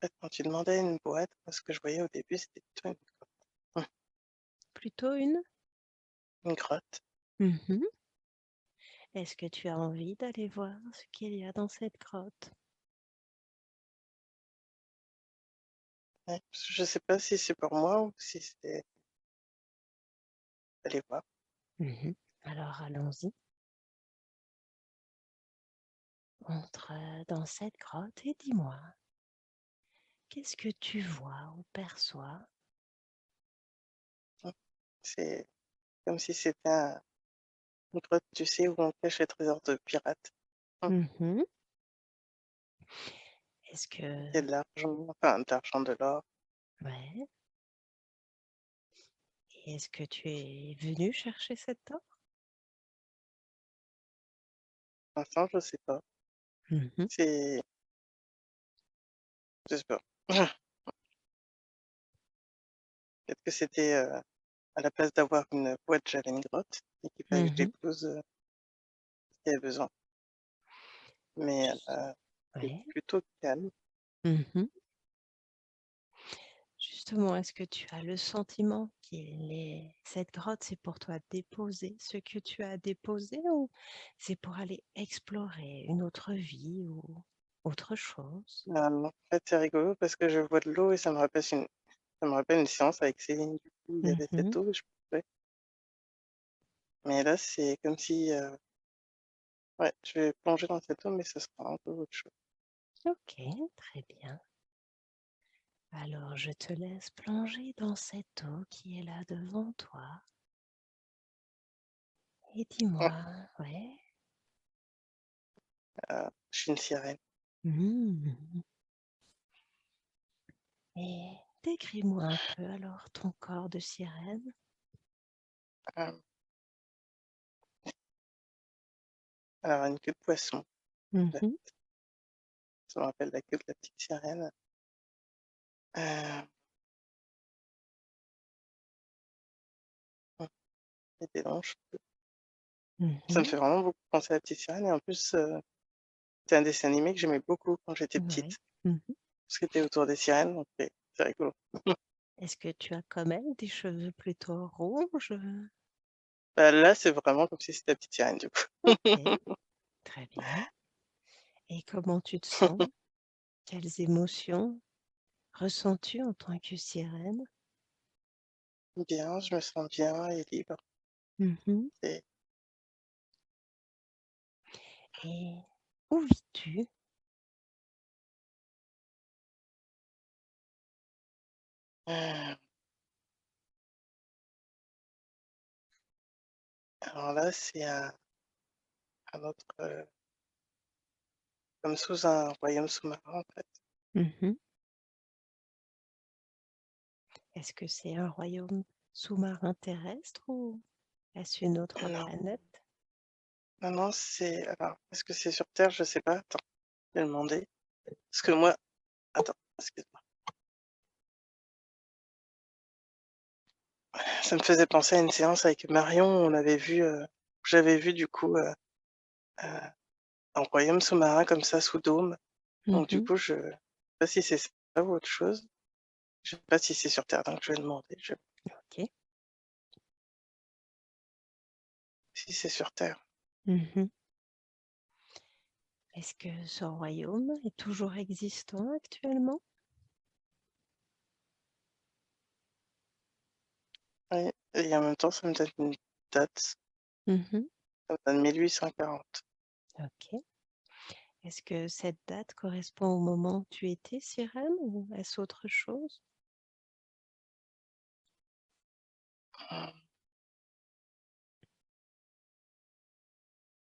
fait, quand tu demandais une boîte, moi, ce que je voyais au début, c'était plutôt Plutôt une? une grotte. Mmh. Est-ce que tu as envie d'aller voir ce qu'il y a dans cette grotte? Ouais, parce que je sais pas si c'est pour moi ou si c'est aller voir. Mmh. Alors allons-y. Entre, dans cette grotte et dis-moi, qu'est-ce que tu vois ou perçois? Mmh. C'est comme si c'était une grotte, tu sais, où on cache les trésors de pirates. Mmh. Mmh. Est-ce que Il y a de l'argent, enfin de l'argent, de l'or. ouais, et est-ce que tu es venu chercher cet or? Pour l'instant, je sais pas. Mmh. C'est je sais pas. Peut-être que c'était, à la place d'avoir une boîte, j'avais une grotte et qu'il fallait que je Mmh. dépose, ce qu'il y avait besoin. Mais, c'est Ouais. plutôt calme. Mmh. Justement, est-ce que tu as le sentiment cette grotte, c'est pour toi déposer ce que tu as déposé ou c'est pour aller explorer une autre vie ou autre chose? En fait, c'est rigolo parce que je vois de l'eau et ça me rappelle une séance avec Céline, du coup, il y avait cette Mmh. eau et je pouvais mais là, c'est comme si, ouais, je vais plonger dans cette eau, mais ce sera un peu autre chose. OK, très bien. Alors je te laisse plonger dans cette eau qui est là devant toi et Ouais, dis-moi, ouais, je suis une sirène. mmh, et décris-moi un peu alors ton corps de sirène. Hem, alors une queue de poisson, ouais, Mmh. ça me rappelle la queue de la petite sirène. Heu, mmh, et des longs cheveux. Ça me Mmh. fait vraiment beaucoup penser à la petite sirène et en plus, c'est un dessin animé que j'aimais beaucoup quand j'étais Ouais. petite. Mmh. Tout ce qui était autour des sirènes, donc c'est rigolo. Est-ce que tu as comme elle des cheveux plutôt rouges? Bah, là, c'est vraiment comme si c'était la petite sirène, du coup. OK, très bien. Et comment tu te sens? Quelles émotions ressens-tu en tant que sirène? Bien, je me sens bien et libre. Mmh. Et Et où vis-tu? heu, alors là, c'est un autre, comme sous un royaume sous-marin, en fait. Mmh. Est-ce que c'est un royaume sous-marin terrestre ou est-ce une autre Non, planète? non, non, alors, est-ce que c'est sur terre? Je sais pas, attends, je vais demander. Parce que moi attends, excuse-moi. Ça me faisait penser à une séance avec Marion, on avait vu, j'avais vu du coup, heu, un royaume sous-marin comme ça sous dôme. Donc du Mmh. coup, je sais pas si c'est ça ou autre chose. Je sais pas si c'est sur terre, donc je vais demander, OK. si c'est sur terre. Mmh. Est-ce que ce royaume est toujours existant actuellement? Oui et en même temps, ça me donne une date, Mmh. ça me donne 1840. OK. Est-ce que cette date correspond au moment où tu étais sirène ou est-ce autre chose? Mmh.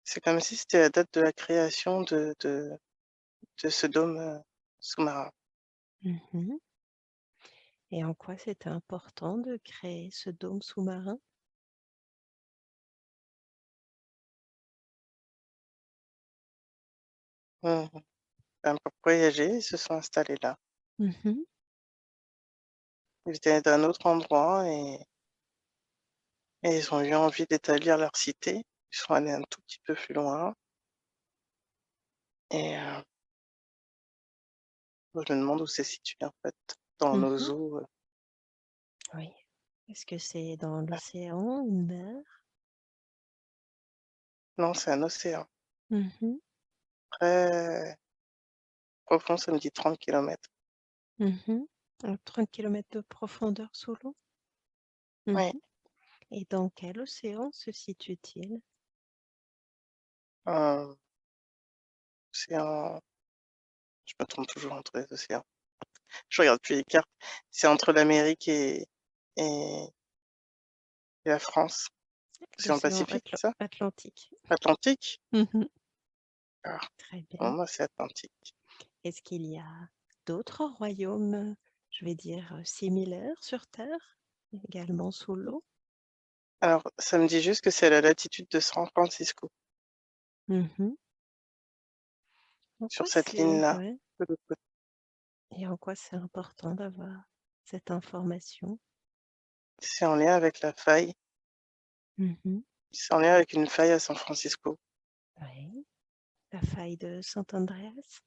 C'est comme si c'était la date de la création de ce dôme, sous-marin. Mmh. Et en quoi c'était important de créer ce dôme sous-marin? Mmh mh. Ben, pour voyager, ils se sont installés là. Mmh. Ils étaient d'un autre endroit et ils ont eu envie d'établir leur cité. Ils sont allés un tout petit peu plus loin et Je me demande où c'est situé, en fait, dans nos Mmh. eaux, Oui. Est-ce que c'est dans ouais. l'océan, une mer? Non, c'est un océan Mmh. très profond, ça me dit 30 kilomètres. Mmh. 30 kilomètres de profondeur sous l'eau? Mmh. Oui, Et dans quel océan se situe-t-il? un océan, je me trompe toujours entre les océans. Je regarde plus les cartes. C'est entre l'Amérique et la France. Océan L'océan Pacifique, c'est ça? Atlantique. Atlantique? Mmh. Ah, Très pour bien. moi, c'est Atlantique. Est-ce qu'il y a d'autres royaumes, je vais dire, similaires sur terre, également sous l'eau? Alors, ça me dit juste que c'est à la latitude de San Francisco, Mmh. En sur quoi cette c'est ligne-là, ouais, de l'autre côté. et en quoi c'est important d'avoir cette information? C'est en lien avec la faille. Mmh. C'est en lien avec une faille à San Francisco. Oui, la faille de Saint Andreas?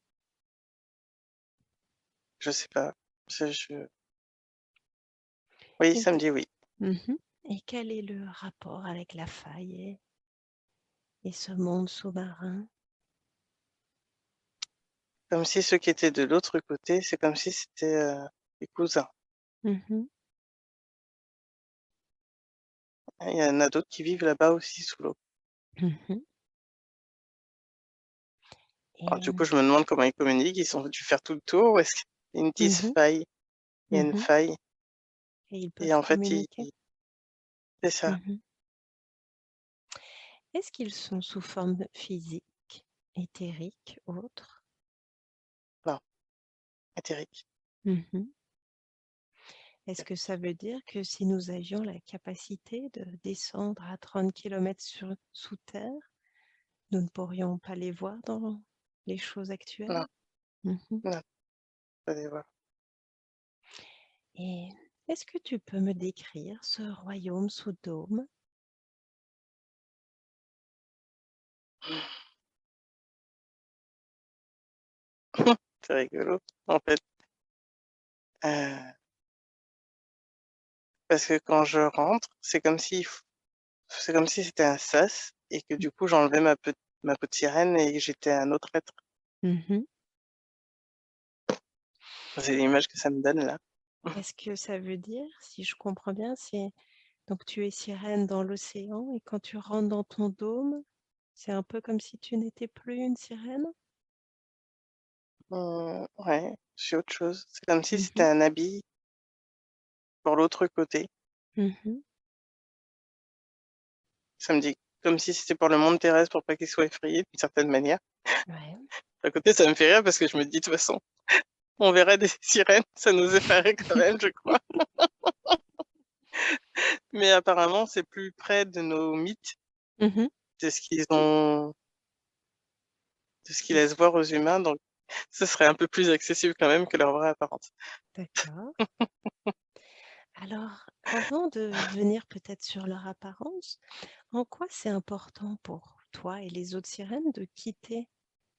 Je sais pas. Oui, Et ça me dit oui. mmh et quel est le rapport avec la faille et ce monde sous-marin? Comme si ceux qui étaient de l'autre côté, c'est comme si c'était, des cousins. Mmh. Il y en a d'autres qui vivent là-bas aussi sous l'eau. Mmh. Alors Et du coup, je me demande comment ils communiquent. Ils ont dû faire tout le tour ou est-ce qu'ils me disent mmh faille? Il y a une mh faille et ils et peuvent en fait, communiquer? c'est ça. Mmh. Est-ce qu'ils sont sous forme physique, éthérique, autre? Non, éthérique. Mmh. Est-ce que ça veut dire que si nous avions la capacité de descendre à 30 kilomètres sous terre, nous ne pourrions pas les voir dans les choses Non, actuelles? Mmh. non, pas des voir. Et est-ce que tu peux me décrire ce royaume sous dôme? C'est rigolo, en fait, heu, parce que quand je rentre, c'est comme si c'était un sas et que du coup, j'enlevais ma peau de sirène et que j'étais un autre être. Mmh. C'est l'image que ça me donne là. Est-ce que ça veut dire, si je comprends bien, c'est donc tu es sirène dans l'océan et quand tu rentres dans ton dôme, c'est un peu comme si tu n'étais plus une sirène? Ouais, c'est autre chose. C'est comme si c'était Mmh. un habit pour l'autre côté. Mmh. Ça me dit comme si c'était pour le monde terrestre pour pas qu'il soit effrayé d'une certaine manière. Ouais. À côté, ça me fait rire parce que je me dis: «De toute façon, on verrait des sirènes, ça nous effraierait quand même, je crois». Mais apparemment, c'est plus près de nos mythes, Mmh. de ce qu'ils ont de ce qu'ils De ce laissent voir aux humains, donc ce serait un peu plus accessible quand même que leur vraie apparence. D'accord. Alors, avant de venir peut-être sur leur apparence, en quoi c'est important pour toi et les autres sirènes de quitter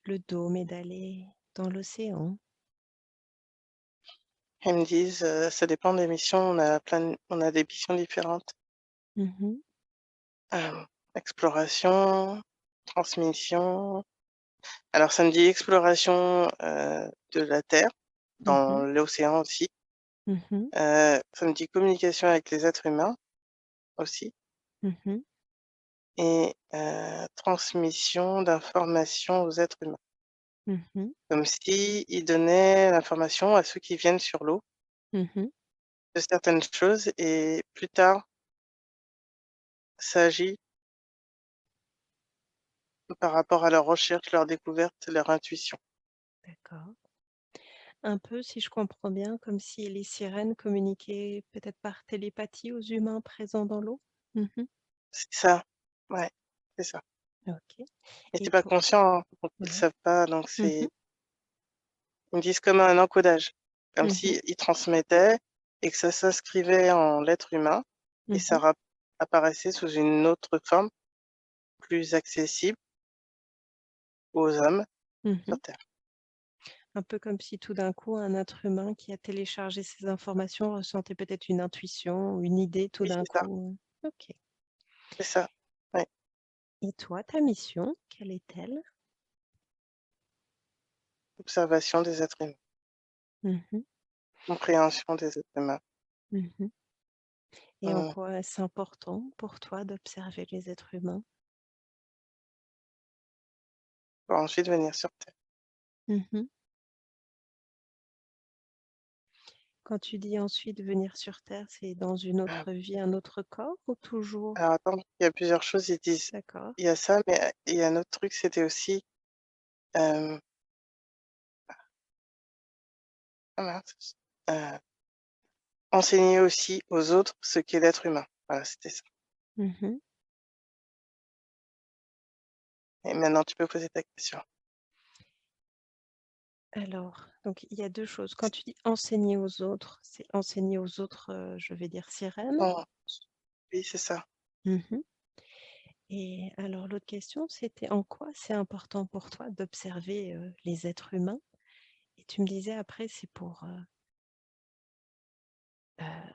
le dôme et d'aller dans l'océan? Ils me disent, «Ça dépend des missions, on a des missions différentes». Mmh. Exploration, transmission. Alors ça me dit exploration, de la terre, dans Mmh. l'océan aussi. Mmh. Ça me dit communication avec les êtres humains aussi Mmh. et transmission d'informations aux êtres humains. Mmh. Comme si ils donnaient l'information à ceux qui viennent sur l'eau Mmh. de certaines choses et plus tard, ça agit par rapport à leurs recherches, leurs découvertes, leur intuition. D'accord. Un peu, si je comprends bien, comme si les sirènes communiquaient peut-être par télépathie aux humains présents dans l'eau? Mmh. C'est ça, ouais, c'est ça. OK. Et Et c'est pas pour conscient, hein, donc ils le ouais. savent pas, donc Mmh. ils me disent comme un encodage, comme Mmh. s'ils transmettaient et que ça s'inscrivait en l'être humain et ça Mmh. apparaissait sous une autre forme, plus accessible aux hommes Mmh. sur terre. Un peu comme si tout d'un coup, un être humain qui a téléchargé ces informations ressentait peut-être une intuition ou une idée tout Oui, d'un c'est ça, coup. OK. c'est ça. Ouais, Et toi, ta mission, quelle est-elle? observation des êtres humains, Mmh. compréhension des êtres humains. Mmh. Et en Mmh, quoi est-ce important pour toi d'observer les êtres humains? pour ensuite venir sur terre. Mmh. Quand tu dis ensuite venir sur terre, c'est dans une Heu, autre vie, un autre corps ou alors toujours? attends, il y a plusieurs choses, ils disent D'accord. il y a ça, mais il y a un autre truc, c'était aussi, hem, ah mince, heu, enseigner aussi aux autres ce qu'est l'être humain. Voilà, c'était ça. Mmh. Et maintenant tu peux poser ta question. Alors, donc il y a 2 choses. Quand tu dis enseigner aux autres, c'est enseigner aux autres, je vais dire sirènes? Mmh, oui, c'est ça. Mmh. Et alors l'autre question, c'était en quoi c'est important pour toi d'observer, les êtres humains? Et tu me disais après c'est pour,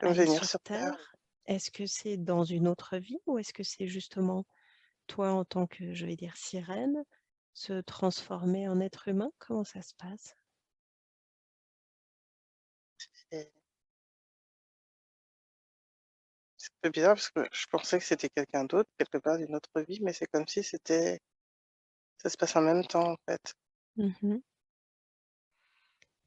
De aller venir sur sur terre. terre. Est-ce que c'est dans une autre vie ou est-ce que c'est justement toi en tant que, je vais dire sirène, se transformer en être humain? Comment ça se passe? Et c'est un peu bizarre parce que je pensais que c'était quelqu'un d'autre, quelque part d'une autre vie, mais c'est comme si ça se passe en même temps, en fait. Mmh.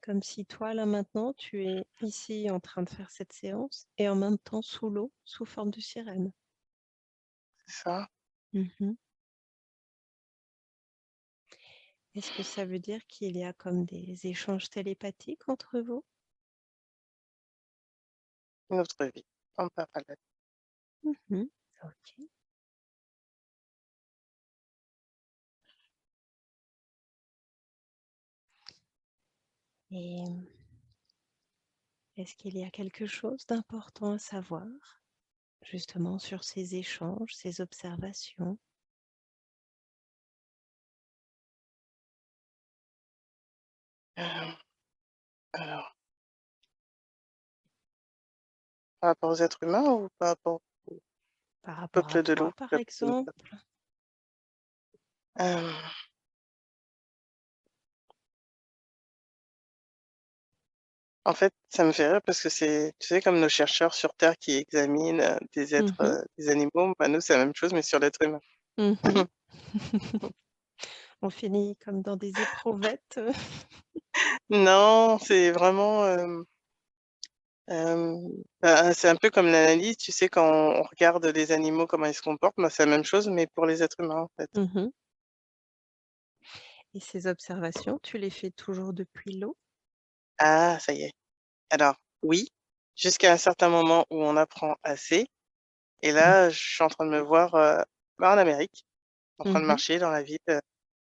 Comme si toi, là, maintenant, tu es ici en train de faire cette séance et en même temps sous l'eau, sous forme de sirène. C'est ça, Mmh. Est-ce que ça veut dire qu'il y a comme des échanges télépathiques entre vous? une autre vie, en parallèle. Mmh. OK. Et est-ce qu'il y a quelque chose d'important à savoir, justement, sur ces échanges, ces observations? Hem, alors, par rapport aux êtres humains ou par rapport au Par rapport à peuple de toi, l'eau? par Peuple de l'eau, exemple? hem, en fait, ça me fait rire parce que c'est tu sais, comme nos chercheurs sur terre qui examinent, des êtres, Mmh. des animaux, bah, nous, c'est la même chose, mais sur l'être humain. Mmh. On finit comme dans des éprouvettes. Non, c'est vraiment, bah, c'est un peu comme l'analyse, tu sais, quand on regarde les animaux, comment ils se comportent, bah, c'est la même chose, mais pour les êtres humains, en fait. Mmh. Et ces observations, tu les fais toujours depuis l'eau? Ah, ça y est. Alors, oui, jusqu'à un certain moment où on apprend assez et Mmh. là, je suis en train de me voir, bah, en Amérique, en train de Mmh. marcher dans la ville,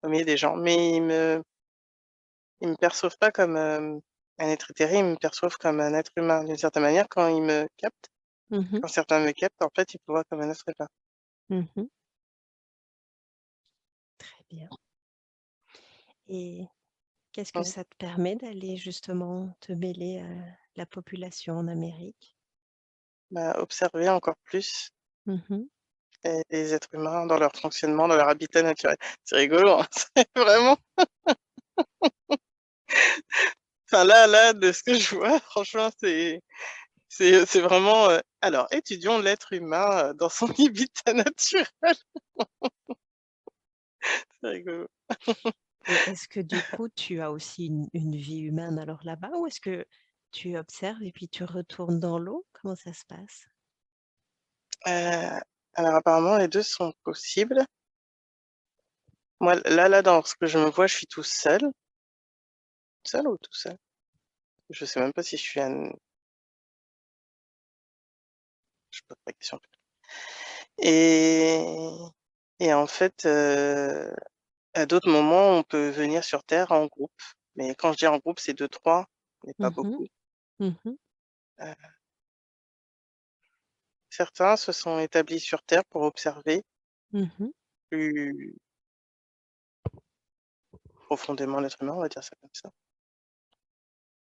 au milieu des gens, mais ils me perçoivent pas comme, un être éthéré, ils me perçoivent comme un être humain. D'une certaine manière, quand ils me captent, Mmh. quand certains me captent, en fait, ils me voient comme un être humain. Mmh. Très bien. Et qu'est-ce que Mmh. ça te permet d'aller justement te mêler à la population en Amérique? Bah, observer encore plus Mmh. les êtres humains dans leur fonctionnement, dans leur habitat naturel. C'est rigolo, hein, c'est vraiment enfin là, de ce que je vois, franchement, c'est vraiment, alors étudions l'être humain, dans son habitat naturel. C'est rigolo. Et est-ce que du coup, tu as aussi une vie humaine alors là-bas ou est-ce que tu observes et puis tu retournes dans l'eau? Comment ça se passe? Heu, alors apparemment les 2 sont possibles. Moi là, dans ce que je me vois, je suis tout seul. Seul ou tout seul? Je sais même pas si je suis un je pose la question. Et et en fait, à d'autres moments, on peut venir sur terre en groupe. Mais quand je dis en groupe, c'est deux trois mais pas Mmh. beaucoup. Mmh. Heu, certains se sont établis sur terre pour observer Mmh. plus profondément l'être humain, on va dire ça comme ça.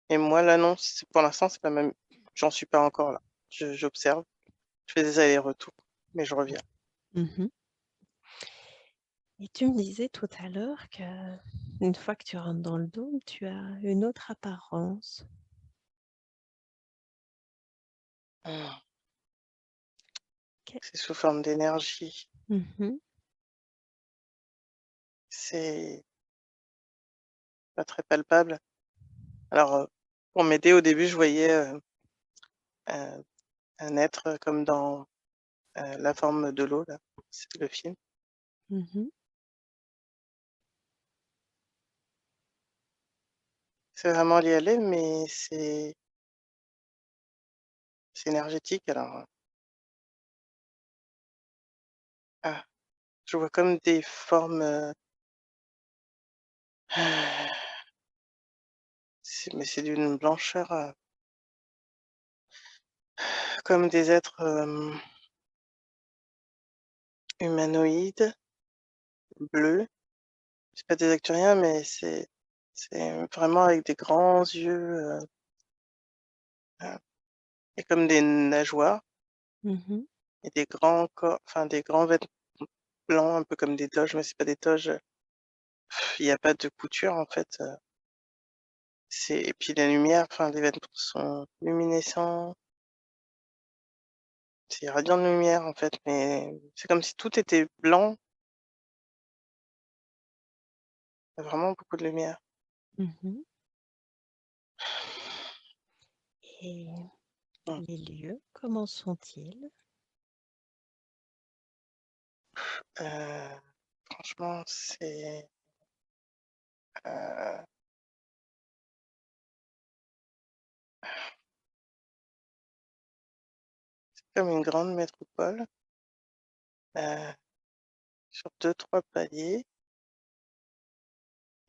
Et moi, là, non, pour l'instant, c'est pas même. J'en suis pas encore là. J'observe, je fais des allers-retours, mais je reviens. Mmh. Et tu me disais tout à l'heure que une fois que tu rentres dans le dôme, tu as une autre apparence. Mmh. Que C'est sous forme d'énergie. Mmh. C'est pas très palpable. Alors, pour m'aider, au début, je voyais un, un être comme dans La forme de l'eau, là. C'est le film. Mmh. C'est vraiment lié à l'aile, mais c'est énergétique. Alors, ah, je vois comme des formes. Mais c'est d'une blancheur, comme des êtres humanoïdes, bleus. C'est pas des acturiens, mais c'est vraiment avec des grands yeux euh, et comme des nageoires Mmh. et des grands corps, enfin des grands vêtements blancs, un peu comme des toges, mais c'est pas des toges. Il n'y a pas de couture en fait. Et puis la lumière, enfin les vêtements sont luminescents, c'est radiant de lumière en fait, mais c'est comme si tout était blanc, il y a vraiment beaucoup de lumière. Mmh. Et Mmh. les lieux, comment sont-ils? Heu, Franchement, heu, comme une grande métropole, heu, sur deux-trois paliers,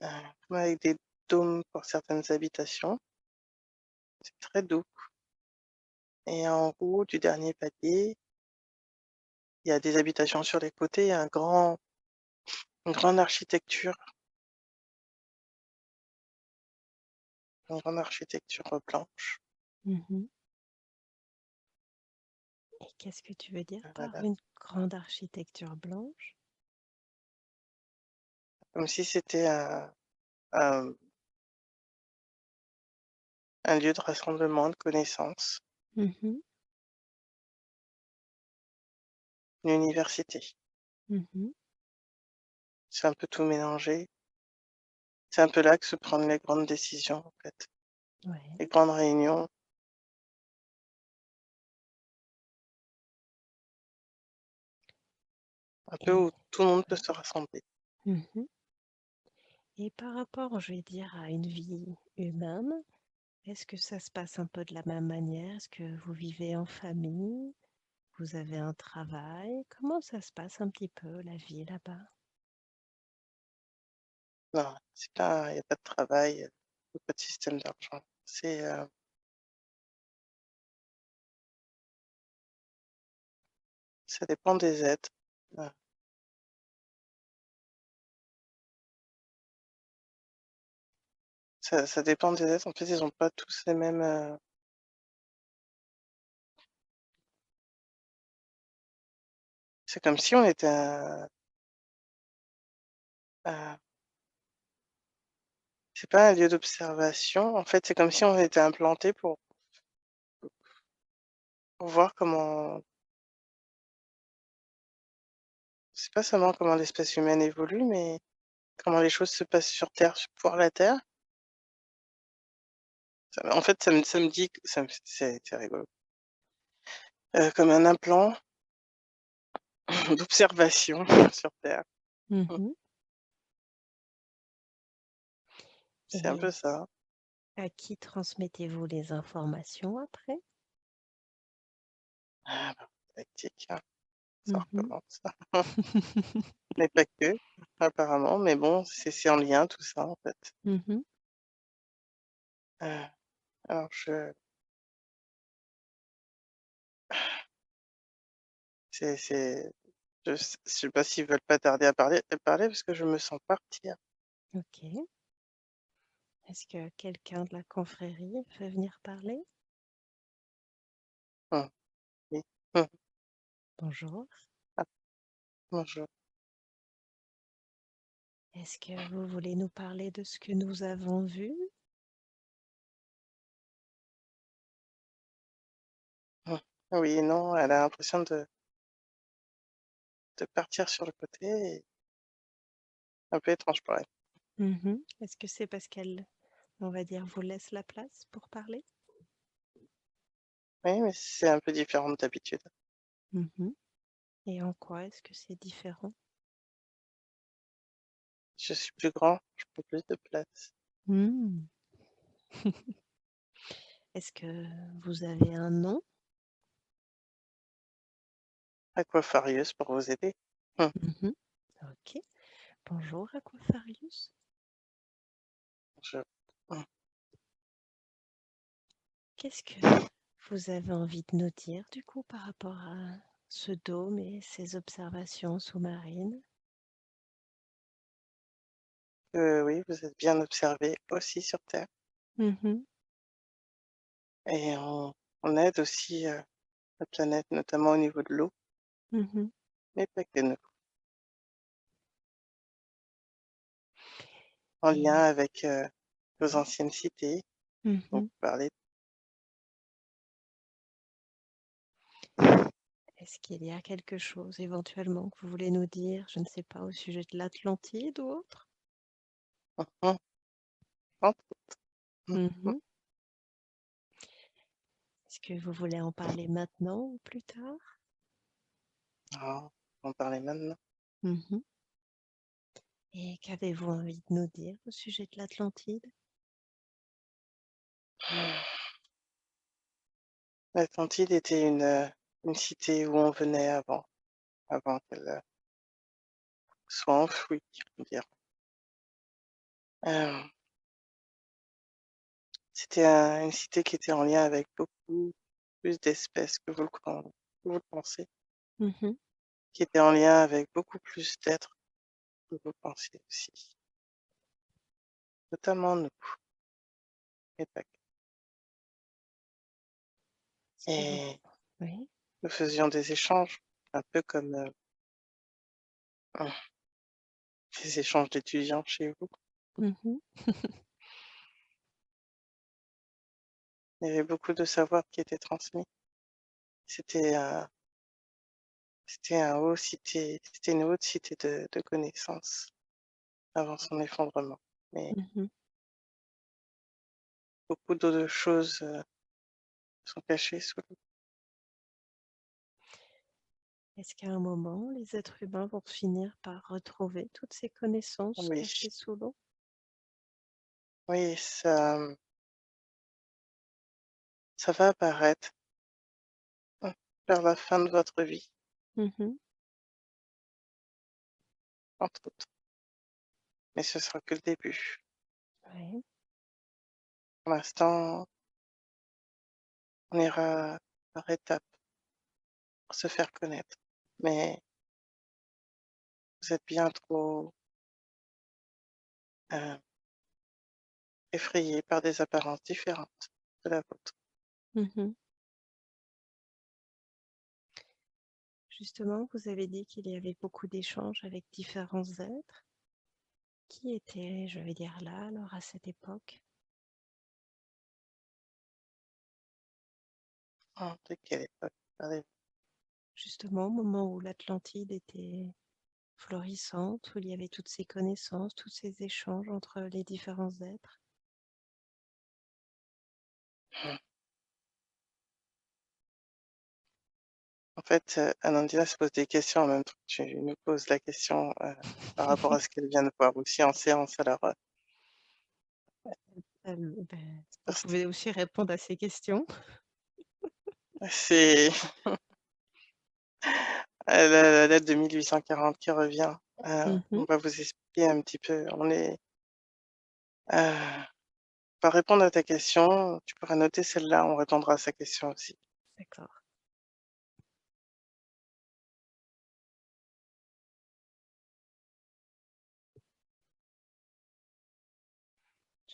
comme avec des dômes pour certaines habitations. C'est très doux et en haut du dernier palier, il y a des habitations sur les côtés, il y a une grande architecture, blanche. Mmh. Et qu'est-ce que tu veux dire par Voilà. une grande architecture blanche? Comme si c'était un un lieu de rassemblement, de connaissances, Mmh. une université. Mmh. C'est un peu tout mélangé. C'est un peu là que se prennent les grandes décisions, en fait, Ouais. les grandes réunions, un peu Et où tout le monde peut se rassembler. mmh et par rapport, je vais dire, à une vie humaine, est-ce que ça se passe un peu de la même manière? Est-ce que vous vivez en famille? Vous avez un travail? Comment ça se passe un petit peu la vie là-bas? Non, c'est pas il y a pas de travail, pas de système d'argent. Ça dépend des aides. Heu, ça dépend des aides. En fait, ils ont pas tous les mêmes, c'est comme si on était un c'est pas un lieu d'observation. En fait, c'est comme si on était implanté pour voir comment. C'est pas seulement comment l'espèce humaine évolue, mais comment les choses se passent sur Terre, pour la Terre. En fait, ça me dit que c'est rigolo, comme un implant d'observation sur Terre. Mmh. Mmh. C'est un peu Et ça. à qui transmettez-vous les informations après? Ah bah, tactique, hein, ça Mmh. recommence. Mais pas que, apparemment, mais bon, c'est en lien tout ça, en fait. Mmh. Heu, alors c'est je sais pas s'ils veulent pas tarder à parler parce que je me sens partir. OK. Est-ce que quelqu'un de la confrérie veut venir parler? Hum, oui. Hum, Bonjour. ah, bonjour. Est-ce que vous voulez nous parler de ce que nous avons vu? Hum. Oui, non, elle a l'impression de partir sur le côté, et un peu étrange pour elle. Mhm. Est-ce que c'est parce qu'elle, on va dire, vous laisse la place pour parler? Oui, mais c'est un peu différent d'habitude. Mhm. Et en quoi est-ce que c'est différent? Je suis plus grand, je prends plus de place. Hmm. Est-ce que vous avez un nom? Aquafarius pour vous aider. Hum, Mhm. Ok. Bonjour, Aquafarius. je- hum. Qu'est-ce que vous avez envie de nous dire du coup par rapport à ce dôme et ces observations sous-marines? Oui, vous êtes bien observé aussi sur Terre. Mhm. Et on aide aussi la planète, notamment au niveau de l'eau, Mhm. mais pas que nous. En lien Et avec vos anciennes cités, dont mhm. vous parlez. Est-ce qu'il y a quelque chose éventuellement que vous voulez nous dire, je ne sais pas, au sujet de l'Atlantide ou autre? Hum, hum, entre autres. Mhm. Est-ce que vous voulez en parler maintenant ou plus tard? Oh, on parlait maintenant. Mhm. Et qu'avez-vous envie de nous dire au sujet de l'Atlantide? L'Atlantide était une cité où on venait avant qu'elle soit enfouie, on dirait. Euh, C'était une cité qui était en lien avec beaucoup plus d'espèces que vous le pensez, Mhm. qui était en lien avec beaucoup plus d'êtres que vous pensez aussi, notamment nous, et pas que. Est-ce que vous... Et Oui. nous faisions des échanges, un peu comme hum, des échanges d'étudiants chez vous. Mhm. Il y avait beaucoup de savoir qui était transmis. C'était un, c'était une haute cité de connaissances avant son effondrement. Mais Mhm. beaucoup d'autres choses sont cachées sous l'eau. Est-ce qu'à un moment, les êtres humains vont finir par retrouver toutes ces connaissances Oui, cachées sous l'eau? oui, ça va apparaître vers la fin de votre vie, Mhm. entre autres. Mais ce sera que le début. Oui. Pour l'instant, on ira par étapes pour se faire connaître. Mais vous êtes bien trop euh, effrayé par des apparences différentes de la vôtre. Mhm. Justement, vous avez dit qu'il y avait beaucoup d'échanges avec différents êtres. Qui étaient, je vais dire là, alors à cette époque? De quelle époque parlez-vous? Justement, au moment où l'Atlantide était florissante, où il y avait toutes ces connaissances, tous ces échanges entre les différents êtres. En fait, Anandina se pose des questions en même temps que tu nous poses la question par rapport à ce qu'elle vient de voir aussi en séance. Alors, Vous pouvez aussi répondre à ces questions. c'est la date de 1840 qui revient. Mhm. On va vous expliquer un petit peu. Euh, Pour répondre à ta question, tu pourras noter celle-là, on répondra à sa question aussi. D'accord.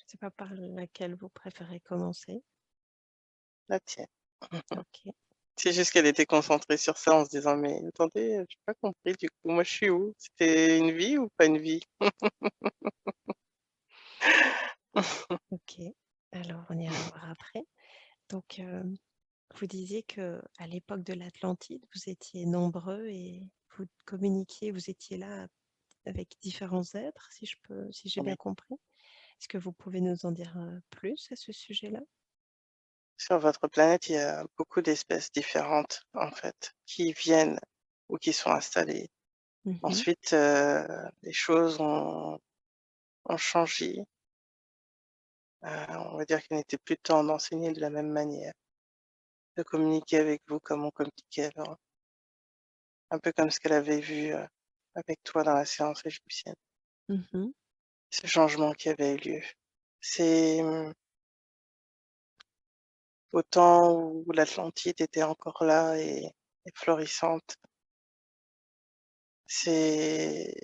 Je ne sais pas par laquelle vous préférez commencer. La tienne. Ok. C'est juste qu'elle était concentrée sur ça en se disant, mais attendez, j'ai pas compris du coup, moi je suis où? C'était une vie ou pas une vie? Ok. Alors, on ira voir après. Donc, vous disiez que à l'époque de l'Atlantide, vous étiez nombreux et vous communiquiez, vous étiez là avec différents êtres, si j'ai bien Oui. compris. Est-ce que vous pouvez nous en dire plus à ce sujet-là? Sur votre planète, il y a beaucoup d'espèces différentes, en fait, qui viennent ou qui sont installées. Mhm, Ensuite, les choses ont changé. On va dire qu'il n'était plus temps d'enseigner de la même manière, de communiquer avec vous comme on communiquait alors, un peu comme ce qu'elle avait vu avec toi dans la séance égyptienne. mhm, Ce changement qui avait eu lieu. C'est au temps où l'Atlantide était encore là et florissante. Ces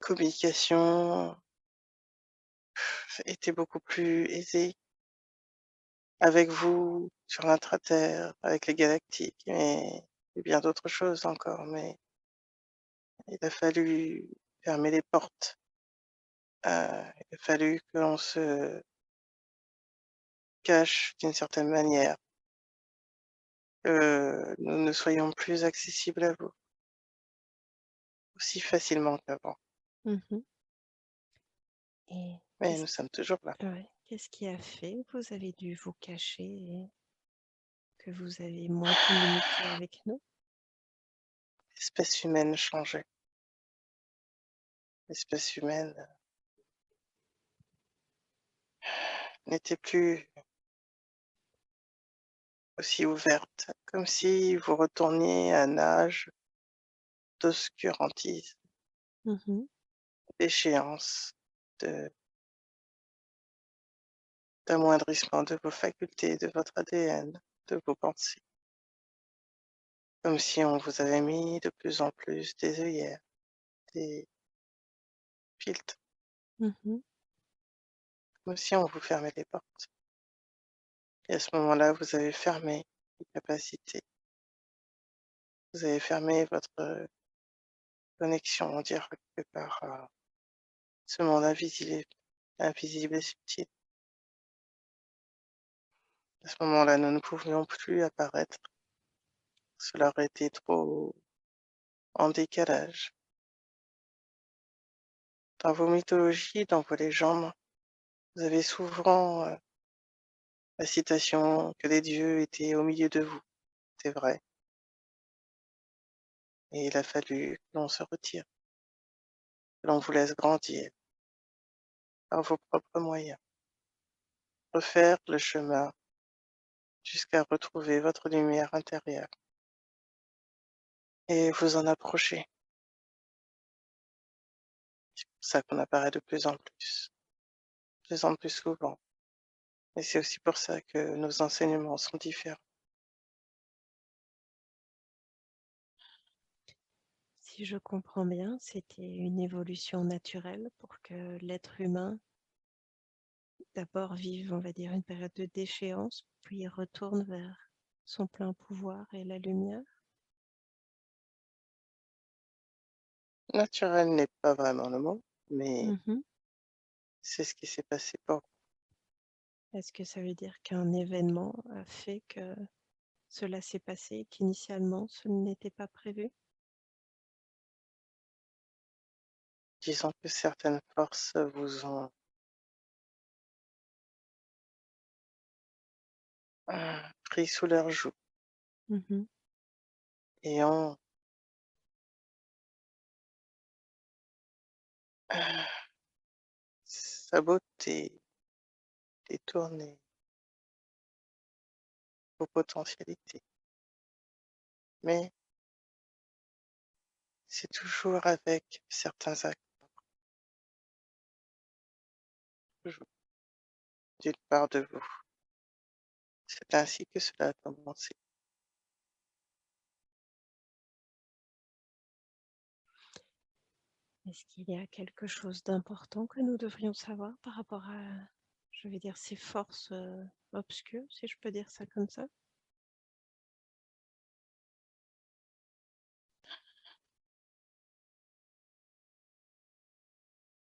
communications étaient beaucoup plus aisées avec vous sur l'intraterre, avec les galactiques et bien d'autres choses encore. Mais il a fallu fermer les portes. Il a fallu que l'on se cache d'une certaine manière, que nous ne soyons plus accessibles à vous aussi facilement qu'avant. mhm. Et Mais nous sommes toujours là. qu'est-ce qui a fait que vous avez dû vous cacher et que vous avez moins communiqué avec nous? L'espèce humaine changeait. L'espèce humaine n'était plus aussi ouverte, comme si vous retourniez à un âge d'obscurantisme, Mhm, d'échéance, de d'amoindrissement de vos facultés, de votre ADN, de vos pensées, comme si on vous avait mis de plus en plus des œillères, des filtres, mhm. comme si on vous fermait les portes. Et à ce moment-là, vous avez fermé les capacités, vous avez fermé votre connexion, on dirait, quelque part à ce monde invisible, invisible et subtil. À ce moment-là, nous ne pouvions plus apparaître. Cela aurait été trop en décalage. Dans vos mythologies, dans vos légendes, vous avez souvent la citation que les dieux étaient au milieu de vous. C'est vrai. Et il a fallu que l'on se retire, que l'on vous laisse grandir par vos propres moyens, refaire le chemin jusqu'à retrouver votre lumière intérieure et vous en approcher. C'est pour ça qu'on apparaît de plus en plus souvent. Et c'est aussi pour ça que nos enseignements sont différents. Si je comprends bien, c'était une évolution naturelle pour que l'être humain d'abord vive, on va dire, une période de déchéance, puis retourne vers son plein pouvoir et la lumière. Naturel n'est pas vraiment le mot, mais Mhm. c'est ce qui s'est passé pour vous. Est-ce que ça veut dire qu'un événement a fait que cela s'est passé et qu'initialement ce n'était pas prévu? Disons que certaines forces vous ont pris sous leur joug Mhm. et ont euh, saboté, détourné vos potentialités. Mais c'est toujours avec certains actes, toujours d'une part de vous. C'est ainsi que cela a commencé. Est-ce qu'il y a quelque chose d'important que nous devrions savoir par rapport à je vais dire, ces forces obscures, si je peux dire ça comme ça.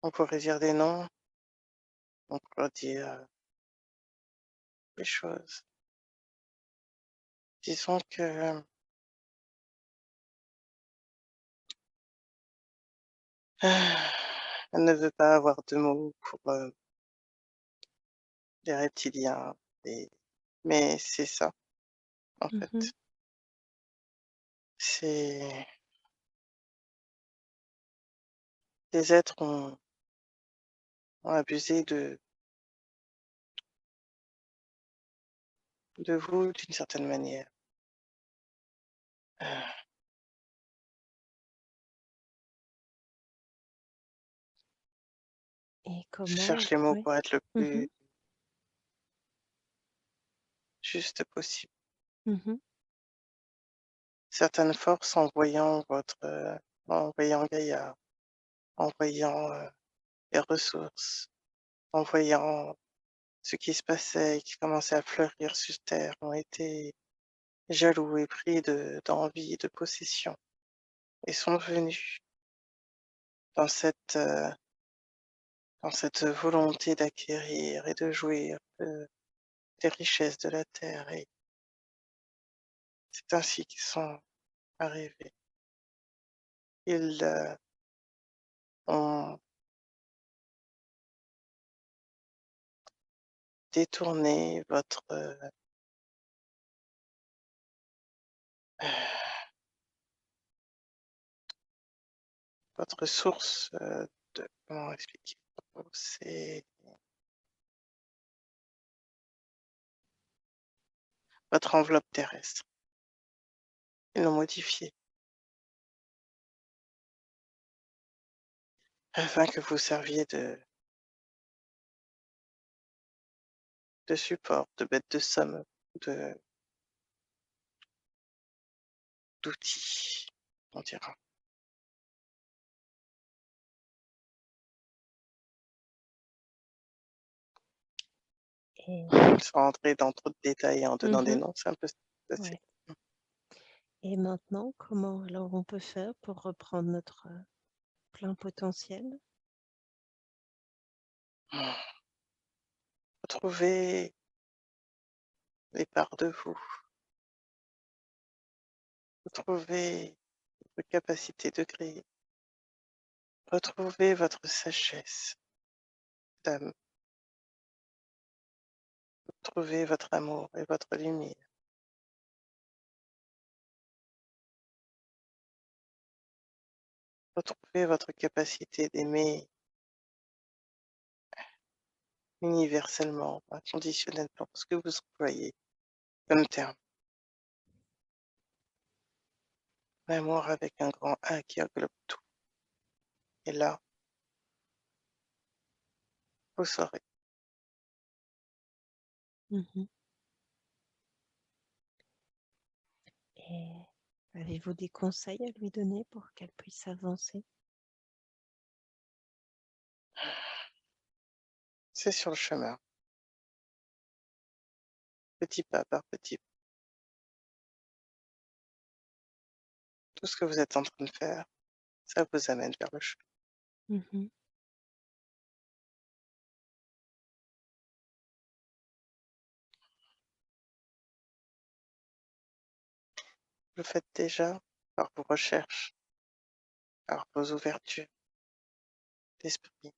On pourrait dire des noms, on pourrait dire des choses. Disons que elle ne veut pas avoir de mots pour les reptiliens, et... mais c'est ça, en Mhm, fait. C'est des êtres ont abusé de vous d'une certaine manière. Euh, et je comment, cherche les mots oui. pour être le plus Mhm, juste possible. mhm. Certaines forces en voyant en voyant Gaïa, en voyant les ressources, en voyant ce qui se passait et qui commençait à fleurir sur Terre, ont été jaloux et pris d'envie, de possession, et sont venus dans dans cette volonté d'acquérir et de jouir des richesses de la Terre. Et c'est ainsi qu'ils sont arrivés. Ils ont détourné votre source comment expliquer? C'est votre enveloppe terrestre. Ils l'ont modifiée afin que vous serviez de support, de bête de somme, de d'outils, on dira. Et, Sans rentrer dans trop de détails et en donnant des mhm, noms, c'est un peu facile. ouais. Et maintenant, comment alors on peut faire pour reprendre notre plein potentiel? Retrouvez les parts de vous, retrouvez votre capacité de créer, retrouvez votre sagesse d'âme, retrouvez votre amour et votre lumière, retrouvez votre capacité d'aimer universellement, inconditionnellement, ce que vous employez comme terme. L'amour avec un grand A qui englobe tout. Et là, vous saurez. Mhm. Et avez-vous des conseils à lui donner pour qu'elle puisse avancer? C'est sur le chemin, petit pas par petit pas. Tout ce que vous êtes en train de faire, ça vous amène vers le chemin. Mhm. Vous le faites déjà par vos recherches, par vos ouvertures d'esprit,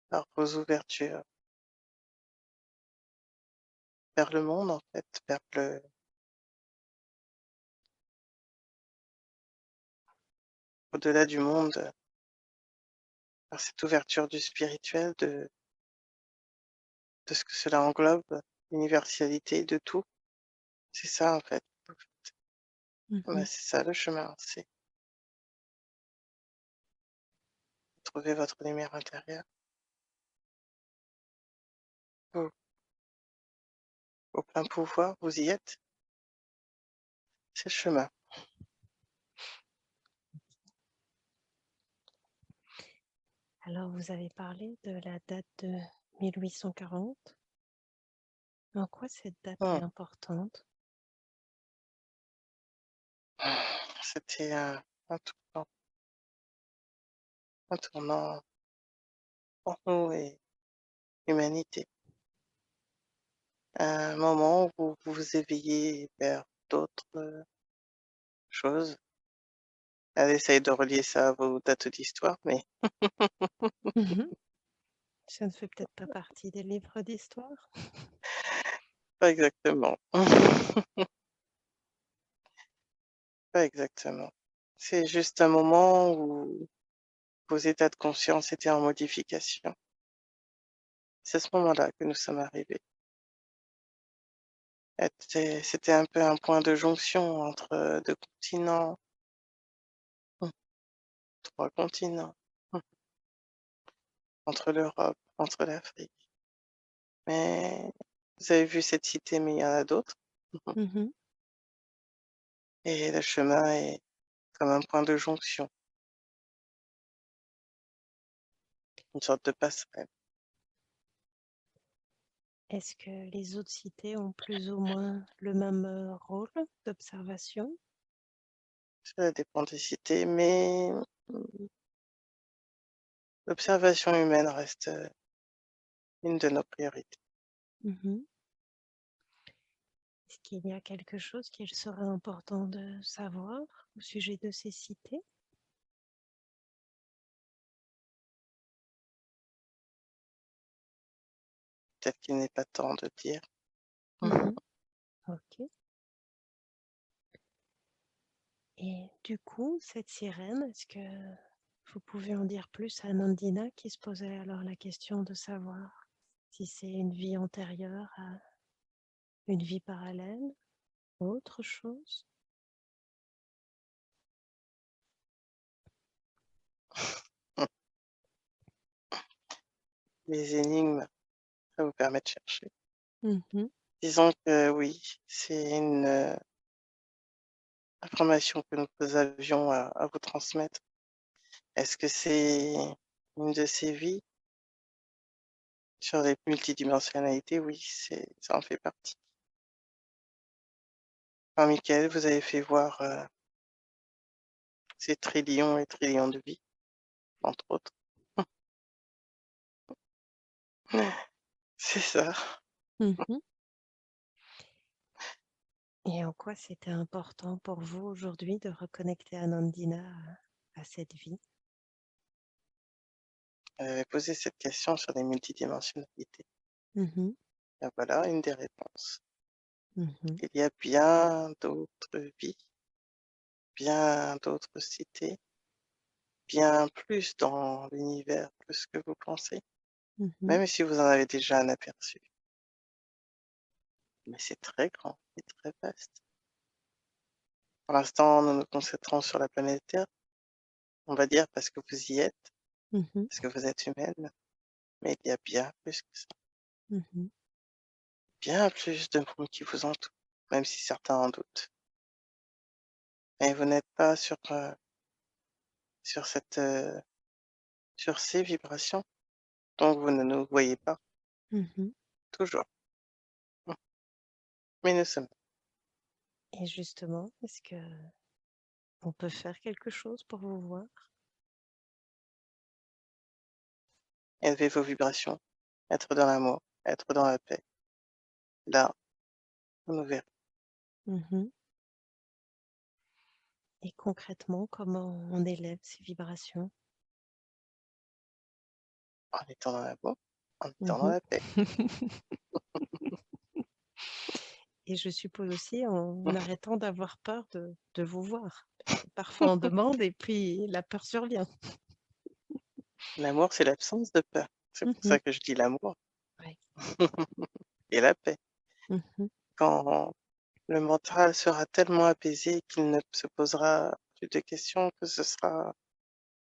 par vos ouvertures vers le monde, en fait, au-delà du monde, par cette ouverture du spirituel, de ce que cela englobe, l'universalité de tout. C'est ça, en fait. Ouais, Mhm. c'est ça le chemin, c'est trouver votre lumière intérieure au, au plein pouvoir, vous y êtes, c'est le chemin. Alors, vous avez parlé de la date de 1840. En quoi cette date est Mmh. importante? C'était un tournant pour nous et l'humanité. Un moment où vous vous éveillez vers d'autres choses. Elle essaye de relier ça à vos dates d'histoire, mais Mhm. Ça ne fait peut-être pas partie des livres d'histoire. pas exactement. Pas exactement. C'est juste un moment où vos états de conscience étaient en modification. C'est à ce moment-là que nous sommes arrivés. C'était un peu un point de jonction entre 2 continents, mmh, 3 continents, mmh, entre l'Europe, entre l'Afrique. Mais vous avez vu cette cité, mais il y en a d'autres. Mhm. Et le chemin est comme un point de jonction, une sorte de passerelle. Est-ce que les autres cités ont plus ou moins le même rôle d'observation? Ça dépend des cités, mais l'observation humaine reste une de nos priorités. Mhm. Est-ce qu'il y a quelque chose qu'il serait important de savoir au sujet de ces cités? Peut-être qu'il n'est pas temps de dire. Mhm. Ok. Et du coup, cette sirène, est-ce que vous pouvez en dire plus à Nandina qui se posait alors la question de savoir si c'est une vie antérieure à une vie parallèle, autre chose? Les énigmes, ça vous permet de chercher. Mhm. Disons que oui, c'est une information que nous avions à vous transmettre. Est-ce que c'est une de ces vies sur les multidimensionnalités? Oui, ça en fait partie. Enfin, Michael, vous avez fait voir ces trillions et trillions de vies, entre autres. C'est ça. Mhm. Et en quoi c'était important pour vous aujourd'hui de reconnecter Anandina à cette vie? Elle avait posé cette question sur les multidimensionnalités. Mhm. Et voilà une des réponses. Mhm. Il y a bien d'autres vies, bien d'autres cités, bien plus dans l'univers que ce que vous pensez, Mhm. même si vous en avez déjà un aperçu. Mais c'est très grand et très vaste. Pour l'instant, nous nous concentrons sur la planète Terre, on va dire parce que vous y êtes, Mhm. parce que vous êtes humaine, mais il y a bien plus que ça, Mhm. bien plus de monde qui vous entoure, même si certains en doutent. Mais vous n'êtes pas sur cette, sur ces vibrations, donc vous ne nous voyez pas Mhm. toujours. Mmh. Mais nous sommes Et justement, est-ce que on peut faire quelque chose pour vous voir? élever vos vibrations, être dans l'amour, être dans la paix. Là, vous nous verrez Mhm. Et concrètement, comment on élève ces vibrations? en étant dans l'amour, en étant dans Mhm. la paix. Et je suppose aussi en arrêtant d'avoir peur de vous voir. Parce que parfois on demande et puis la peur survient. L'amour, c'est l'absence de peur. C'est pour Mhm. ça que je dis l'amour Ouais. et la paix. Mhm. Quand le mental sera tellement apaisé qu'il ne se posera plus de questions, que ce sera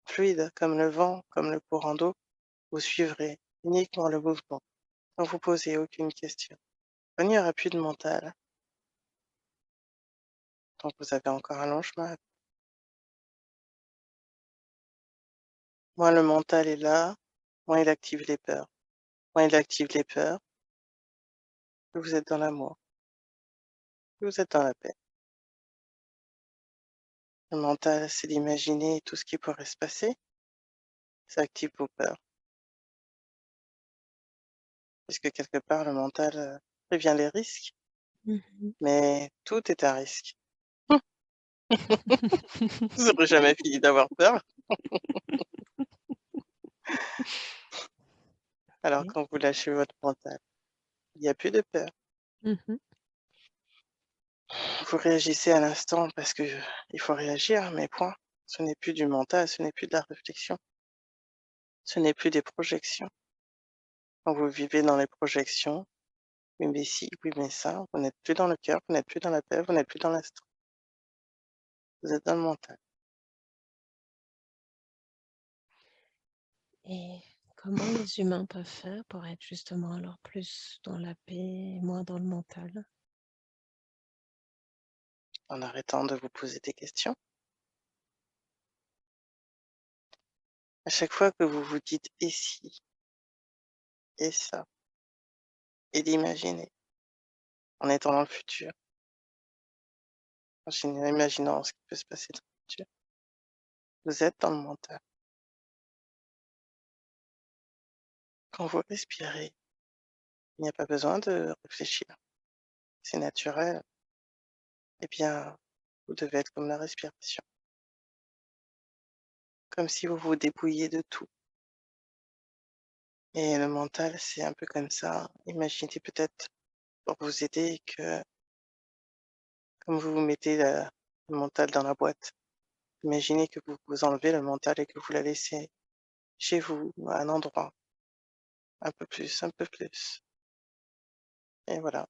fluide comme le vent, comme le courant d'eau, vous suivrez uniquement le mouvement, sans vous poser aucune question. Quand il n'y aura plus de mental, donc vous avez encore un long chemin. Moins le mental est là, moins il active les peurs. Moins il active les peurs, plus vous êtes dans l'amour, plus vous êtes dans la paix. Le mental, c'est d'imaginer tout ce qui pourrait se passer, ça active vos peurs. Puisque quelque part, le mental prévient les risques, Mhm. mais tout est un risque. Vous n'aurez jamais fini d'avoir peur. Alors Ok. quand vous lâchez votre mental, il n'y a plus de peur. Mhm. Vous réagissez à l'instant parce que il faut réagir, mais point. Ce n'est plus du mental, ce n'est plus de la réflexion, ce n'est plus des projections. Quand vous vivez dans les projections, oui mais si, oui mais ça, vous n'êtes plus dans le cœur, vous n'êtes plus dans la paix, vous n'êtes plus dans l'instant. Vous êtes dans le mental. Et comment les humains peuvent faire pour être justement alors plus dans la paix et moins dans le mental? En arrêtant de vous poser des questions. À chaque fois que vous vous dites et si, et ça, et d'imaginer, en étant dans le futur, en imaginant ce qui peut se passer dans le futur, vous êtes dans le mental. Quand vous respirez, il n'y a pas besoin de réfléchir, c'est naturel. Eh bien, vous devez être comme la respiration, comme si vous vous dépouilliez de tout. Et le mental, c'est un peu comme ça. Imaginez peut-être, pour vous aider, que comme vous vous mettez le mental dans la boîte, imaginez que vous enlevez le mental et que vous la laissez chez vous, à un endroit, un peu plus, un peu plus. Et voilà.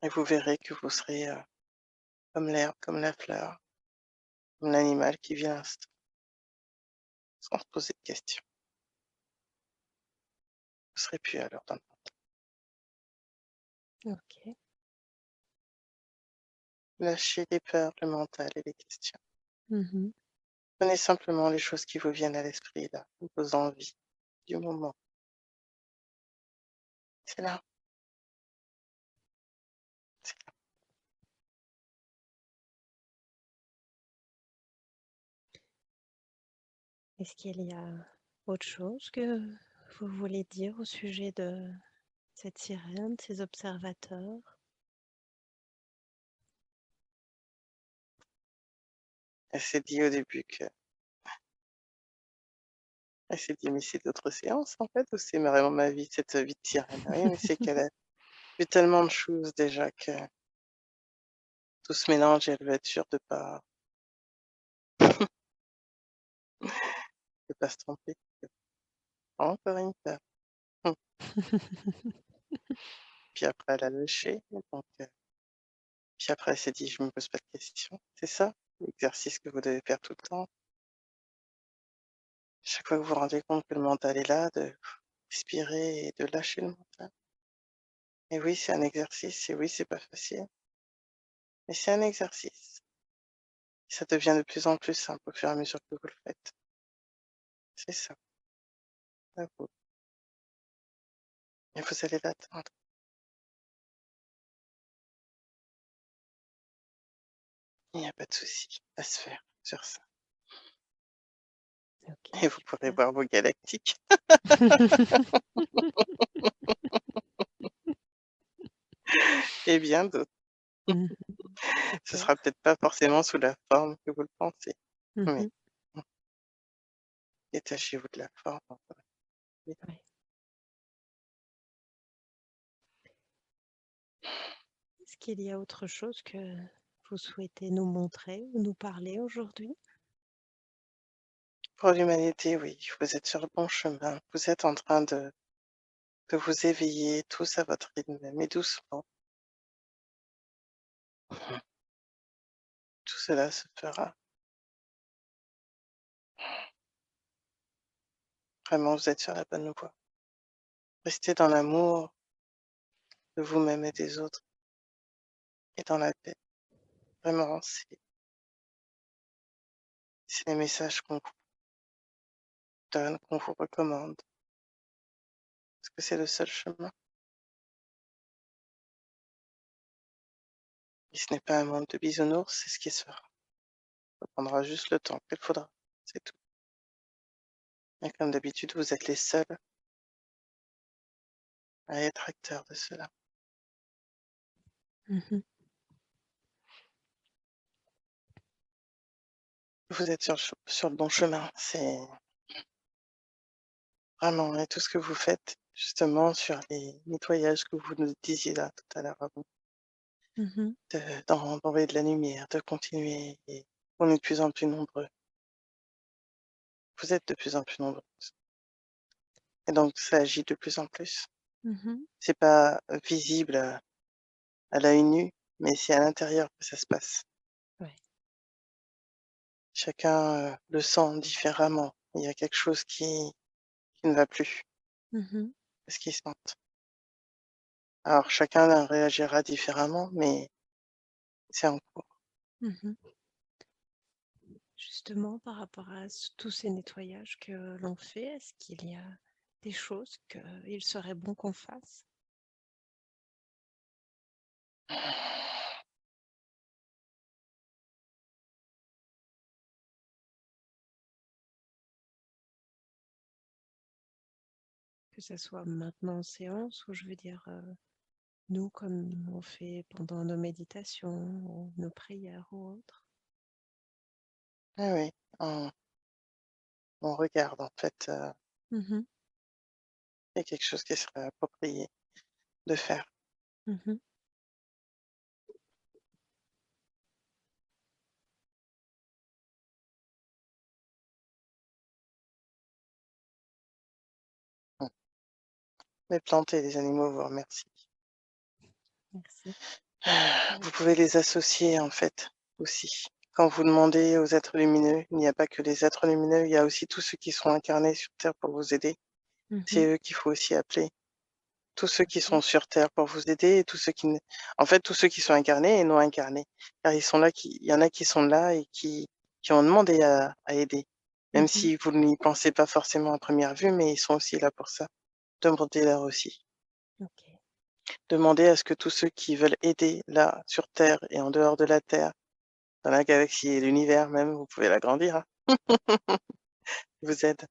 Et vous verrez que vous serez comme l'herbe, comme la fleur, comme l'animal qui vit l'instant, sans se poser de questions. Vous serez plus alors dans le mental. Ok. Lâchez les peurs, le mental et les questions. Mhm. Prenez simplement les choses qui vous viennent à l'esprit, là, vos envies du moment. C'est là, c'est là. Est-ce qu'il y a autre chose que vous voulez dire au sujet de cette sirène, de ces observateurs? Elle s'est dit au début que... Elle s'est dit, mais c'est d'autres séances en fait, ou c'est vraiment ma vie, cette vie de sirène? Oui, mais c'est qu'elle a vu tellement de choses déjà que tout se mélange et elle veut être sûre de pas se tromper. Encore une peur. Hum. Puis après, elle a lâché. Donc, puis après, elle s'est dit, je me pose pas de questions. C'est ça, l'exercice que vous devez faire tout le temps. Chaque fois que vous vous rendez compte que le mental est là, de respirer et de lâcher le mental. Et oui, c'est un exercice, et oui, c'est pas facile, mais c'est un exercice. Et ça devient de plus en plus simple au fur et à mesure que vous le faites. C'est ça, à vous. Et vous allez l'atteindre. Il n'y a pas de souci à se faire sur ça. Ok, Et vous pourrez super. voir vos galactiques. Et bien d'autres. Mhm. Ce Super. sera peut-être pas forcément sous la forme que vous le pensez, mais Mhm. mmh, détachez-vous de la forme. Oui. Ouais. Est-ce qu'il y a autre chose que vous souhaitez nous montrer ou nous parler aujourd'hui? Pour l'humanité, oui, vous êtes sur le bon chemin. Vous êtes en train de vous éveiller tous à votre rythme, mais doucement. Mmh. Tout cela se fera. Vraiment, vous êtes sur la bonne voie. Restez dans l'amour de vous-même et des autres et dans la paix. Vraiment, c'est les messages qu'on vous donne, qu'on vous recommande. Est-ce que c'est le seul chemin? Et ce n'est pas un monde de bisounours, c'est ce qui se fera. Ça prendra juste le temps qu'il faudra, c'est tout. Et comme d'habitude, vous êtes les seuls à être acteurs de cela. Mmh. Vous êtes sur le bon chemin, c'est vraiment, et tout ce que vous faites, justement, sur les nettoyages que vous nous disiez là, tout à l'heure, avant, Mmh. d'envoyer de la lumière, de continuer, et on est de plus en plus nombreux. Vous êtes de plus en plus nombreux. Et donc, ça agit de plus en plus. Mmh. C'est pas visible à l'œil nu, mais c'est à l'intérieur que ça se passe. Ouais. Chacun le sent différemment. Il y a quelque chose qui ne va plus, Mmh. ce qui se sent. Alors, chacun réagira différemment, mais c'est en cours. Mmh. Justement, par rapport à tous ces nettoyages que l'on fait, est-ce qu'il y a des choses qu'il serait bon qu'on fasse? Que ça soit maintenant en séance ou je veux dire, nous comme on fait pendant nos méditations ou nos prières ou autres? Ah oui, on regarde, en fait, Mmh. il y a quelque chose qui serait approprié de faire. Mmh. Mmh. Les plantes et les animaux vous remercient. Merci. Vous pouvez les associer, en fait, aussi. Quand vous demandez aux êtres lumineux, il n'y a pas que les êtres lumineux, il y a aussi tous ceux qui sont incarnés sur Terre pour vous aider. C'est Mmh. eux qu'il faut aussi appeler. Tous ceux qui OK. sont sur Terre pour vous aider, et tous ceux qui ne en fait, tous ceux qui sont incarnés et non incarnés. Car ils sont là, il y en a qui sont là et qui ont demandé à aider. Même Mmh. si vous n'y pensez pas forcément à première vue, mais ils sont aussi là pour ça. Demandez-leur aussi. OK. Demandez à ce que tous ceux qui veulent aider là, sur Terre et en dehors de la Terre, dans la galaxie et l'univers même, vous pouvez l'agrandir, hein, vous aident.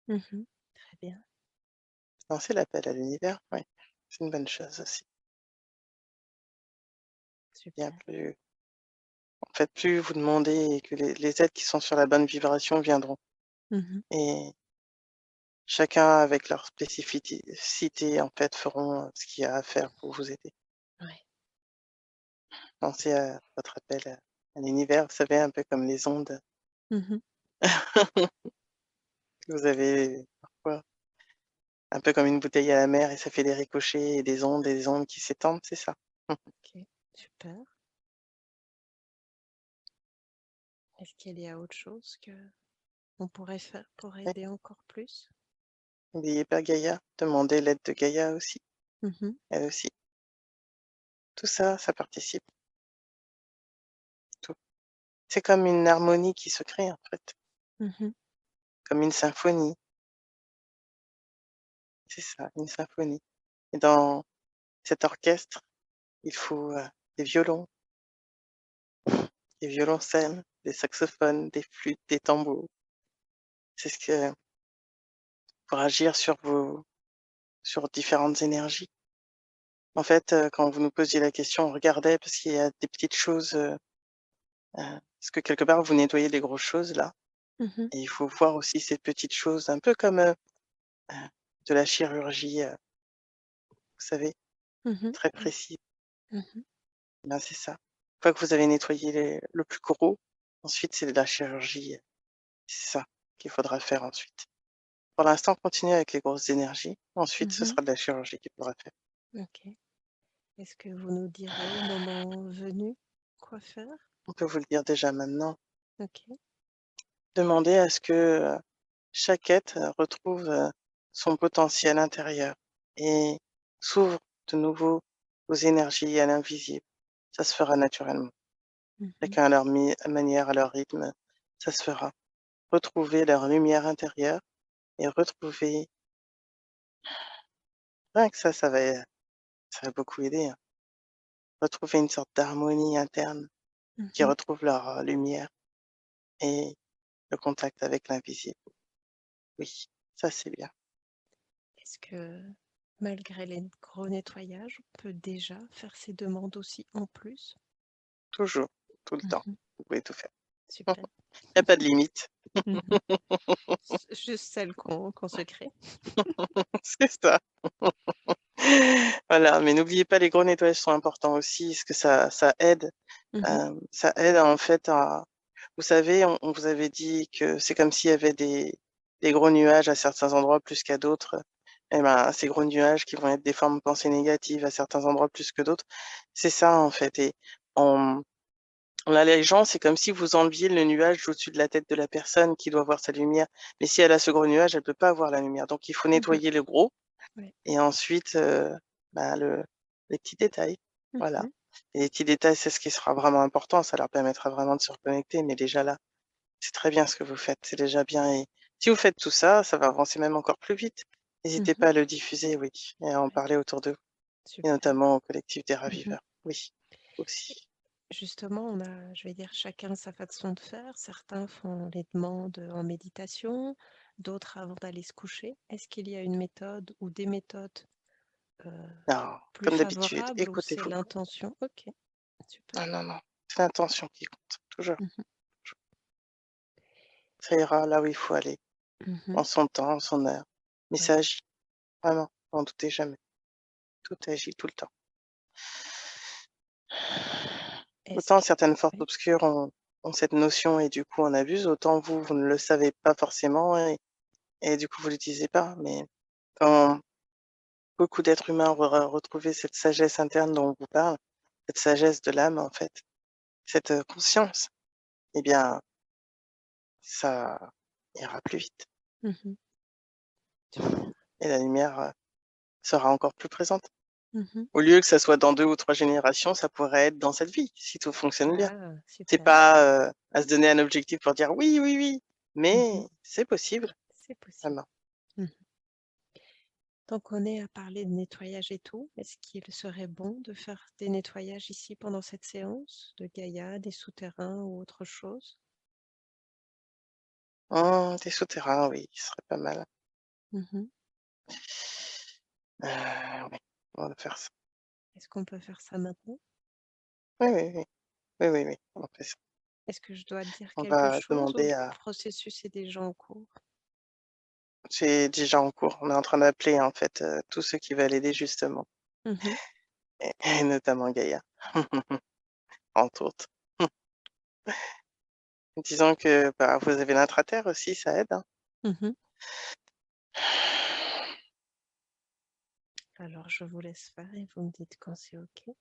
Mmh. Très bien. Lancez l'appel à l'univers, oui, c'est une bonne chose aussi. Bien Super. plus En fait, plus vous demandez, et que les êtres qui sont sur la bonne vibration viendront, Mmh. et chacun avec leur spécificité, en fait, feront, ce qu'il y a à faire pour vous aider. Ouais. Pensez à votre appel à l'univers, vous savez, un peu comme les ondes Mmh. que vous avez parfois, un peu comme une bouteille à la mer et ça fait des ricochets et des ondes qui s'étendent, c'est ça. OK. Super. Est-ce qu'il y a autre chose que on pourrait faire pour Oui, aider encore plus? n'oubliez pas Gaïa, demandez l'aide de Gaïa aussi, Mmh. elle aussi. Tout ça, ça participe, tout. C'est comme une harmonie qui se crée, en fait, Mmh. comme une symphonie, c'est ça, une symphonie. Et dans cet orchestre, il faut, des violons, des violoncelles, des saxophones, des flûtes, des tambours. C'est ce que pour agir sur différentes énergies. En fait, quand vous nous posiez la question, on regardait parce qu'il y a des petites choses, parce que quelque part vous nettoyez les grosses choses là, Mmh. et il faut voir aussi ces petites choses un peu comme, heu, de la chirurgie, vous savez, Mmh. très Ouais. précis. Mmh. Ben, c'est ça. Une fois que vous avez nettoyé le plus gros, ensuite c'est de la chirurgie, c'est ça qu'il faudra faire ensuite. Pour l'instant, continuez avec les grosses énergies, ensuite ce Mmh. sera de la chirurgie qu'il faudra faire. OK. Est-ce que vous nous direz au moment venu quoi faire? On peut vous le dire déjà maintenant. OK. Demandez à ce que, chaque être, retrouve, son potentiel intérieur et s'ouvre de nouveau aux énergies et à l'invisible. Ça se fera naturellement. Mmh. Chacun à leur manière, à leur rythme, ça se fera. Retrouver leur lumière intérieure et retrouver Rien que ça va beaucoup aider, hein. Retrouver une sorte d'harmonie interne, qui Mmh. retrouvent leur, lumière et le contact avec l'invisible. Oui, ça c'est bien. Est-ce que malgré les gros nettoyages, on peut déjà faire ces demandes aussi en plus? Toujours, tout le temps. Mmh. Vous pouvez tout faire. Super. Il y a pas de limite. Mmh. Juste celle qu'on se crée. C'est ça. Voilà, mais n'oubliez pas les gros nettoyages sont importants aussi, parce que ça aide, Mmh. ça aide en fait à vous savez, on vous avait dit que c'est comme s'il y avait des gros nuages à certains endroits plus qu'à d'autres. Et ben, ces gros nuages qui vont être des formes de pensées négatives à certains endroits plus que d'autres, c'est ça en fait et on là, les gens, c'est comme si vous enleviez le nuage au-dessus de la tête de la personne qui doit voir sa lumière. Mais si elle a ce gros nuage, elle peut pas avoir la lumière. Donc il faut Mmh. nettoyer le gros Ouais. et ensuite, bah, les petits détails. Voilà. Mmh. Et les petits détails, c'est ce qui sera vraiment important. Ça leur permettra vraiment de se reconnecter. Mais déjà là, c'est très bien ce que vous faites. C'est déjà bien. Et si vous faites tout ça, ça va avancer même encore plus vite. N'hésitez Mmh. pas à le diffuser, oui, et à en Ouais, parler autour de vous, et super. notamment au collectif des Mmh. raviveurs. Oui, Et aussi. justement, on a, je vais dire, chacun sa façon de faire. Certains font les demandes en méditation, d'autres avant d'aller se coucher. Est-ce qu'il y a une méthode ou des méthodes heu, Non, plus comme d'habitude, favorables ou c'est écoutez-vous. l'intention? OK, super. Non, non, non, c'est l'intention qui compte, toujours. Mmh. Ça ira là où il faut aller, Mmh. en son temps, en son heure. Mais Ouais. ça agit, vraiment, n'en doutez jamais. Tout agit tout le temps. Est-ce Autant que certaines forces oui. obscures ont cette notion et du coup en abusent, autant vous, vous ne le savez pas forcément et du coup vous l'utilisez pas. Mais quand beaucoup d'êtres humains aura retrouvé cette sagesse interne dont on vous parle, cette sagesse de l'âme en fait, cette, conscience, eh bien ça ira plus vite Mmh. Super. et la lumière, sera encore plus présente. Mmh. Au lieu que ça soit dans 2 ou 3 générations, ça pourrait être dans cette vie, si tout fonctionne bien. Ah, C'est super. pas, à se donner un objectif pour dire: «Oui, oui, oui», Mmh. mais c'est possible, C'est possible. vraiment. Mmh. Tant qu'on est à parler de nettoyage et tout, est-ce qu'il serait bon de faire des nettoyages ici pendant cette séance de Gaïa, des souterrains ou autre chose? Des souterrains, oui, ce serait pas mal. Mmh. Oui, on va faire ça. Est-ce qu'on peut faire ça maintenant? Oui, oui, oui. Oui, oui, oui, on fait ça. Est-ce que je dois dire On quelque va chose ou le demander à processus est déjà en cours? c'est déjà en cours. On est en train d'appeler, en fait, tous ceux qui veulent aider justement Mmh. et notamment Gaïa, entre autres. Disons que, bah, vous avez l'intraterre aussi, ça aide, hein. Mmh. Alors je vous laisse faire et vous me dites quand c'est OK.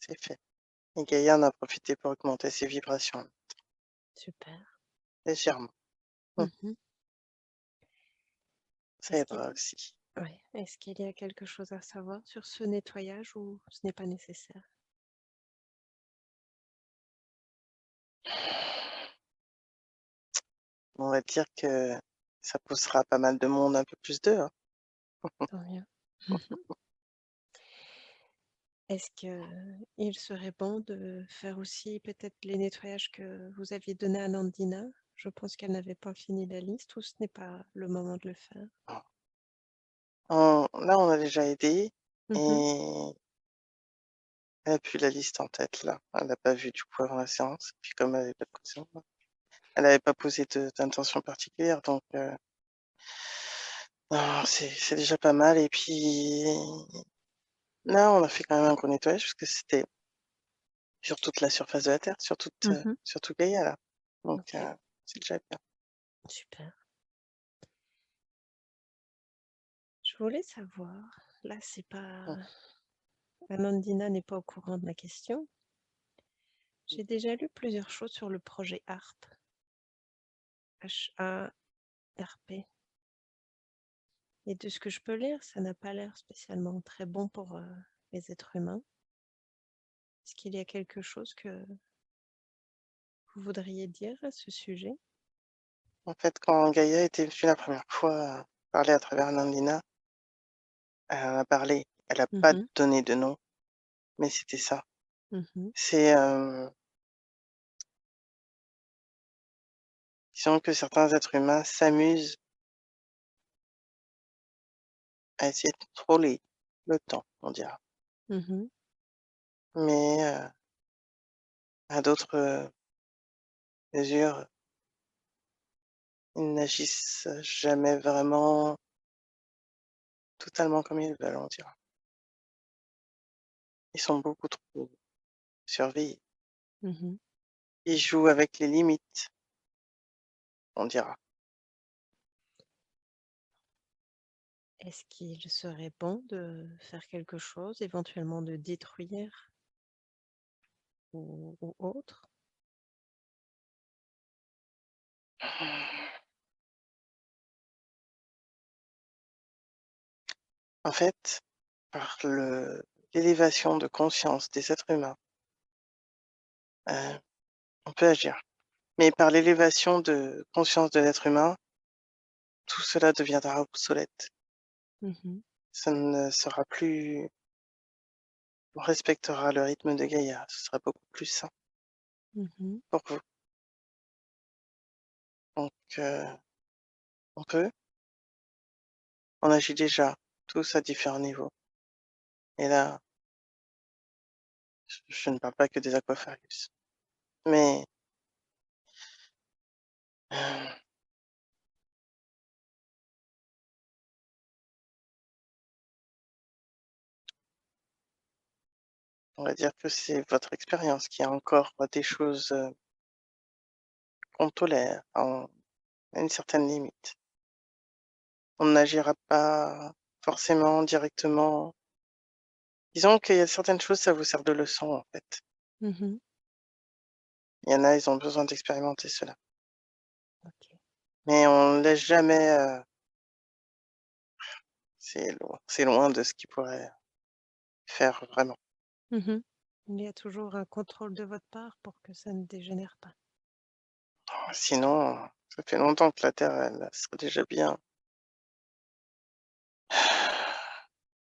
C'est fait et Gaïa en a profité pour augmenter ses vibrations, Super. légèrement. Mmh, Mmh. ça Est-ce qu'il aidera aussi. Ouais. Est-ce qu'il y a quelque chose à savoir sur ce nettoyage ou ce n'est pas nécessaire? On va dire que ça poussera pas mal de monde un peu plus dehors. Tant mieux. Mmh. Est-ce qu'il serait bon de faire aussi peut-être les nettoyages que vous aviez donnés à Nandina? Je pense qu'elle n'avait pas fini la liste ou ce n'est pas le moment de le faire? Là, on a déjà aidé Mmh. et Elle a plus la liste en tête là. Elle l'a pas vue du coup avant la séance. Puis comme elle avait pas de conscience, elle avait pas posé d'intention particulière, donc non, c'est déjà pas mal. Et puis là, on a fait quand même un gros nettoyage parce que c'était sur toute la surface de la Terre, Mmh. sur tout Gaïa là. Donc OK, c'est déjà bien. super. Je voulais savoir, là, c'est pas Mmh. Amandina n'est pas au courant de ma question. J'ai déjà lu plusieurs choses sur le projet HARP, H-A-R-P. Et de ce que je peux lire, ça n'a pas l'air spécialement très bon pour les êtres humains. Est-ce qu'il y a quelque chose que vous voudriez dire à ce sujet? En fait, quand Gaïa était venue la première fois parler à travers Nandina, elle en a parlé. Elle a pas Mhm, donné de nom, mais c'était ça. mhm, C'est disons que certains êtres humains s'amusent à essayer de contrôler le temps, on dira. mhm, Mais à d'autres mesures, ils n'agissent jamais vraiment totalement comme ils veulent, on dira. Ils sont beaucoup trop surveillés. mhm. Ils jouent avec les limites, on dira. Est-ce qu'il serait bon de faire quelque chose, éventuellement de détruire ou autre? En fait, par l'élévation de conscience des êtres humains, on peut agir. Mais par l'élévation de conscience de l'être humain, tout cela deviendra obsolète. Mhm, Ça ne sera plus on respectera le rythme de Gaïa, ce sera beaucoup plus sain mhm, pour vous. Donc on peut, on agit déjà tous à différents niveaux. Et là, je ne parle pas que des Aquafarius. Mais heu, on va dire que c'est votre expérience qui a encore des choses, qu'on tolère à une certaine limite. On n'agira pas forcément directement. Disons qu'il y a certaines choses, ça vous sert de leçon, en fait. mhm. Il y en a, ils ont besoin d'expérimenter cela. Ok. Mais on ne laisse jamais, c'est loin de ce qu'ils pourraient faire vraiment. Mhm. Il y a toujours un contrôle de votre part pour que ça ne dégénère pas. Sinon, ça fait longtemps que la Terre, elle serait déjà bien.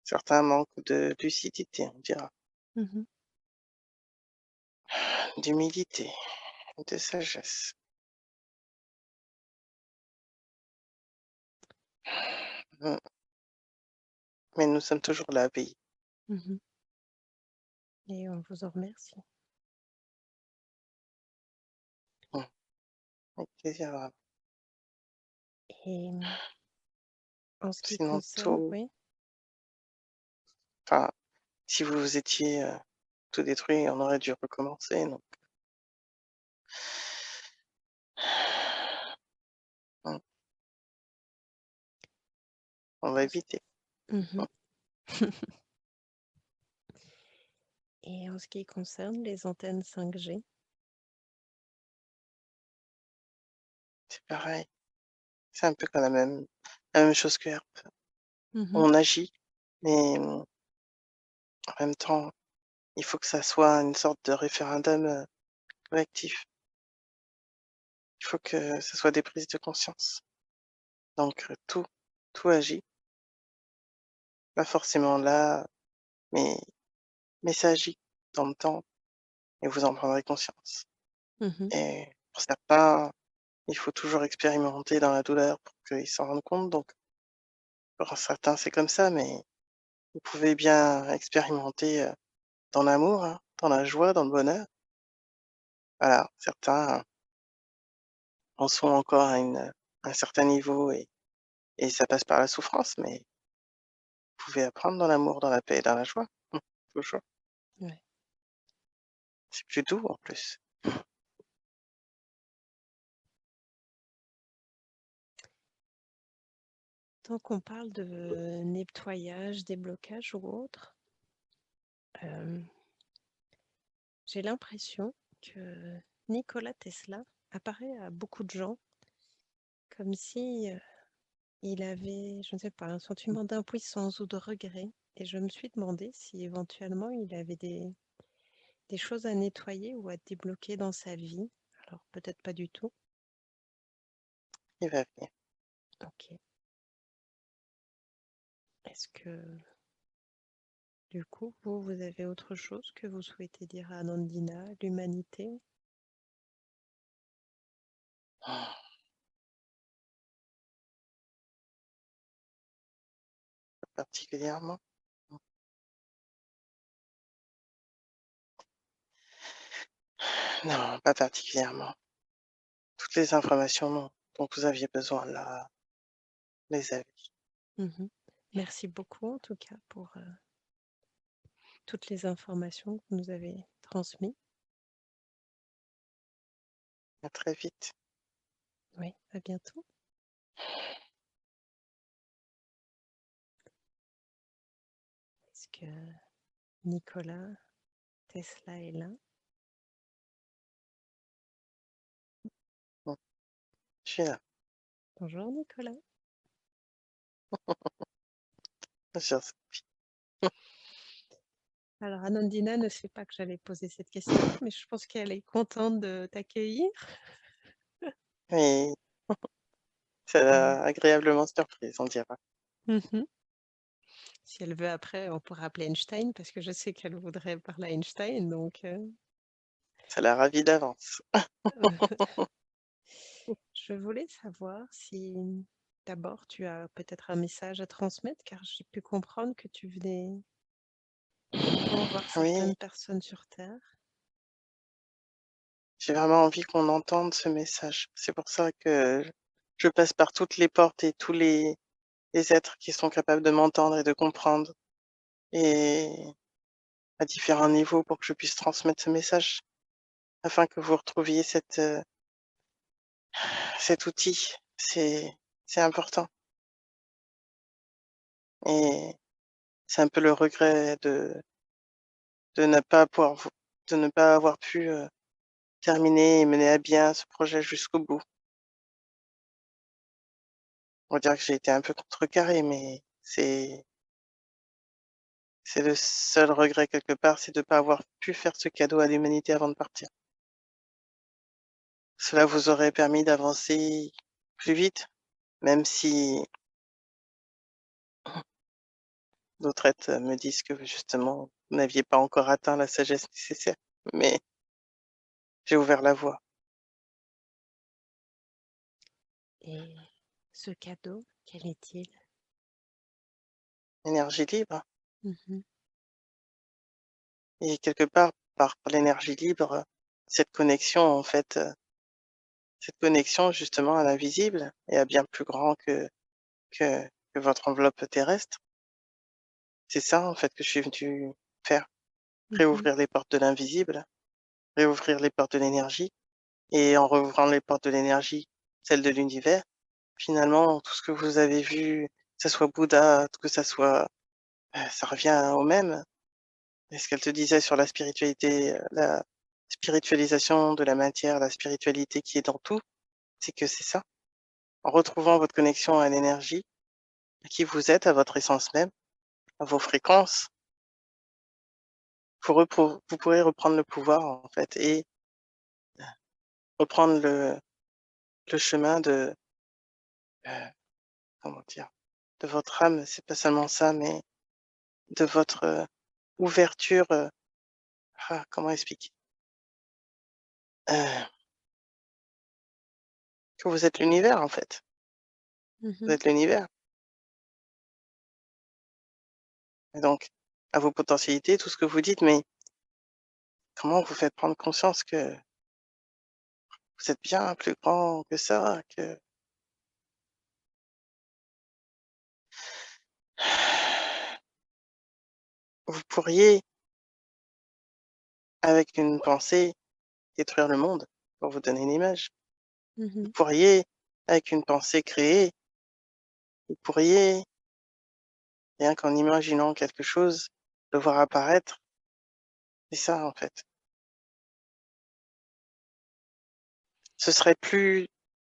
Certains manquent de lucidité, on dira, Mhm. d'humilité, de sagesse. Mmh, mais nous sommes toujours là à veiller. Mhm. Et on vous en remercie. Mmh, avec plaisir, vraiment. Et en ce qui Sinon concerne, tout oui. enfin, si vous étiez, tout détruit, on aurait dû recommencer, donc mmh, on va En ce- éviter. Mmh, Mhm. Et en ce qui concerne les antennes 5G, c'est pareil, c'est un peu comme la même chose que HERP. mhm, On agit, mais en même temps, il faut que ça soit une sorte de référendum, collectif. Il faut que ça soit des prises de conscience. Donc tout agit, pas forcément là, mais ça agit dans le temps et vous en prendrez conscience. mhm, Et pour certains, il faut toujours expérimenter dans la douleur pour qu'ils s'en rendent compte, donc pour certains, c'est comme ça, mais vous pouvez bien expérimenter, dans l'amour, hein, dans la joie, dans le bonheur. Voilà, certains en sont encore à un certain niveau et ça passe par la souffrance, mais vous pouvez apprendre dans l'amour, dans la paix et dans la joie. Toujours. Ouais. C'est plus doux en plus. Tant qu'on parle de nettoyage, déblocage ou autre, euh, j'ai l'impression que Nikola Tesla apparaît à beaucoup de gens comme si il avait, je ne sais pas, un sentiment d'impuissance ou de regret. Et je me suis demandé si éventuellement il avait des choses à nettoyer ou à débloquer dans sa vie. Alors peut-être pas du tout. Il va venir. Ok. Est-ce que du coup, vous avez autre chose que vous souhaitez dire à Nandina, l'humanité? Particulièrement. Non, pas particulièrement. Toutes les informations dont vous aviez besoin là, les avez. Mhm. Merci beaucoup en tout cas pour toutes les informations que vous nous avez transmises. À très vite. Oui, à bientôt. Est-ce que Nikola Tesla est là? Bon, je suis là. Bonjour Nicolas. Sur- Alors Anandina ne sait pas que j'allais poser cette question, mais je pense qu'elle est contente de t'accueillir. Oui, ça Mhm. l'a agréablement surprise, on dira. Mhm. Si elle veut après, on pourra appeler Einstein parce que je sais qu'elle voudrait parler à Einstein. Donc, Ça l'a ravi d'avance. je voulais savoir si d'abord tu as peut-être un message à transmettre, car j'ai pu comprendre que tu venais souvent voir Oui, certaines personnes sur Terre. j'ai vraiment envie qu'on entende ce message. C'est pour ça que je passe par toutes les portes et tous les êtres qui sont capables de m'entendre et de comprendre, et à différents niveaux pour que je puisse transmettre ce message, afin que vous retrouviez cet outil. C'est important. Et c'est un peu le regret de ne pas de ne pas avoir pu terminer et mener à bien ce projet jusqu'au bout. On va dire que j'ai été un peu contrecarré, mais c'est le seul regret quelque part, c'est de ne pas avoir pu faire ce cadeau à l'humanité avant de partir. Cela vous aurait permis d'avancer plus vite, même si d'autres êtres me disent que justement, vous n'aviez pas encore atteint la sagesse nécessaire. Mais j'ai ouvert la voie. Et ce cadeau, quel est-il? Énergie libre. Mhm. Et quelque part, par l'énergie libre, cette connexion, en fait, cette connexion justement à l'invisible et à bien plus grand que, que votre enveloppe terrestre, c'est ça, en fait, que je suis venu faire. Mhm. Réouvrir les portes de l'invisible, réouvrir les portes de l'énergie, et en rouvrant les portes de l'énergie, celles de l'univers, finalement, tout ce que vous avez vu, que ça soit Bouddha, que ça soit, ça revient au même. Et ce qu'elle te disait sur la spiritualité, la spiritualisation de la matière, la spiritualité qui est dans tout, c'est que c'est ça. En retrouvant votre connexion à l'énergie, à qui vous êtes, à votre essence même, à vos fréquences, vous pourrez reprendre le pouvoir, en fait, et reprendre le chemin euh, comment dire, de votre âme. C'est pas seulement ça, mais de votre ouverture. Comment expliquer? Euh, que vous êtes l'univers, en fait. Vous Mhm. êtes l'univers. Et donc, à vos potentialités, tout ce que vous dites, mais comment vous faites prendre conscience que vous êtes bien plus grand que ça, que vous pourriez, avec une pensée, détruire le monde, pour vous donner une image. Vous Mmh. pourriez, avec une pensée, créer. Vous pourriez, rien qu'en imaginant quelque chose, le voir apparaître. C'est ça, en fait. Ce serait plus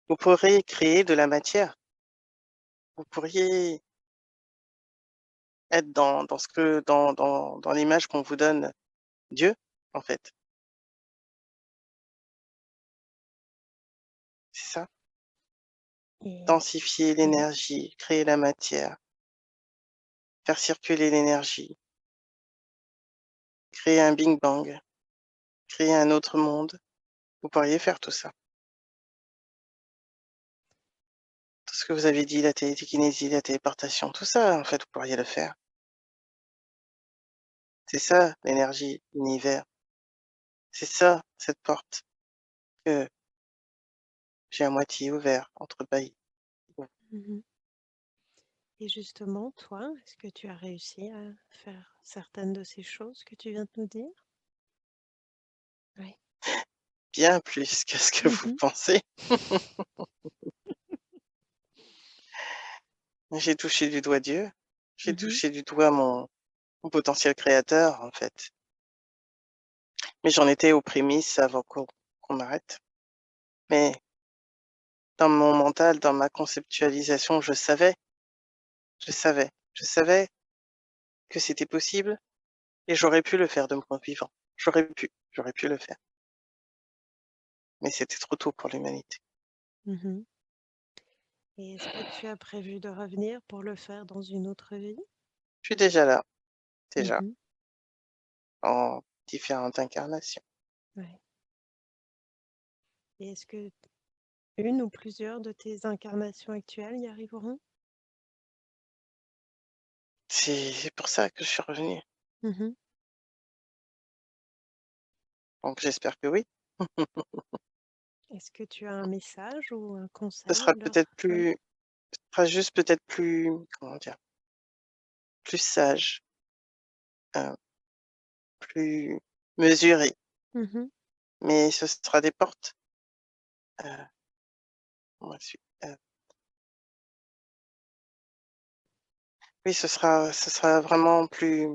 vous pourriez créer de la matière. Vous pourriez être dans ce que dans l'image qu'on vous donne, Dieu, en fait. C'est ça. Et Densifier mmh l'énergie, créer la matière, faire circuler l'énergie, créer un Big Bang, créer un autre monde. Vous pourriez faire tout ça. Tout ce que vous avez dit, la télékinésie, la téléportation, tout ça, en fait, vous pourriez le faire. C'est ça, l'énergie, l'univers. C'est ça, cette porte que j'ai à moitié ouverte, entrebâillée. Mmh. Et justement, toi, est-ce que tu as réussi à faire certaines de ces choses que tu viens de nous dire? Oui. Bien plus que ce que vous Mmh. pensez. J'ai touché du doigt Dieu. J'ai Mmh. touché du doigt mon potentiel créateur, en fait. Mais j'en étais aux prémices avant qu'on arrête. Mais dans mon mental, dans ma conceptualisation, je savais que c'était possible et j'aurais pu le faire de mon vivant. J'aurais pu le faire. Mais c'était trop tôt pour l'humanité. Mmh. Et est-ce que tu as prévu de revenir pour le faire dans une autre vie? Je suis déjà là, déjà, Mmh. en différentes incarnations. Ouais. Et est-ce que une ou plusieurs de tes incarnations actuelles y arriveront? C'est pour ça que je suis revenue. Mmh. Donc j'espère que oui. Est-ce que tu as un message ou un Ce conseil sera à leur peut-être ouais. plus, ce sera juste peut-être plus, comment dire, plus sage, euh, plus mesuré. Mmh. Mais ce sera des portes. Euh, moi, oui, ce sera vraiment plus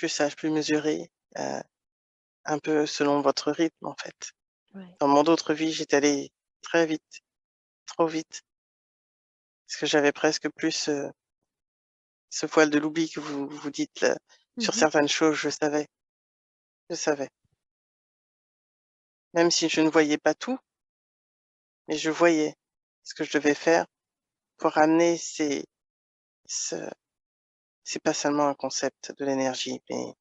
sage, plus mesuré, un peu selon votre rythme, en fait. Ouais. Dans mon autre vie, j'étais allée très vite, trop vite, parce que j'avais presque plus ce voile de l'oubli que vous dites là, sur Mmh. certaines choses, je savais. Même si je ne voyais pas tout, mais je voyais ce que je devais faire pour amener ce, c'est pas seulement un concept de l'énergie, mais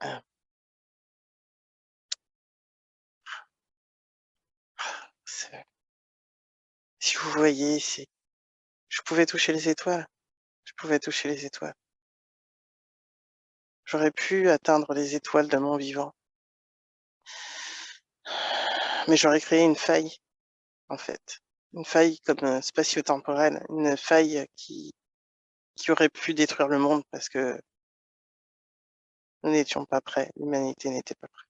euh, c'est- si vous voyez, je pouvais toucher les étoiles, je pouvais toucher les étoiles. J'aurais pu atteindre les étoiles de mon vivant, mais j'aurais créé une faille, en fait. Une faille comme spatio-temporelle, une faille qui aurait pu détruire le monde parce que nous n'étions pas prêts, l'humanité n'était pas prête.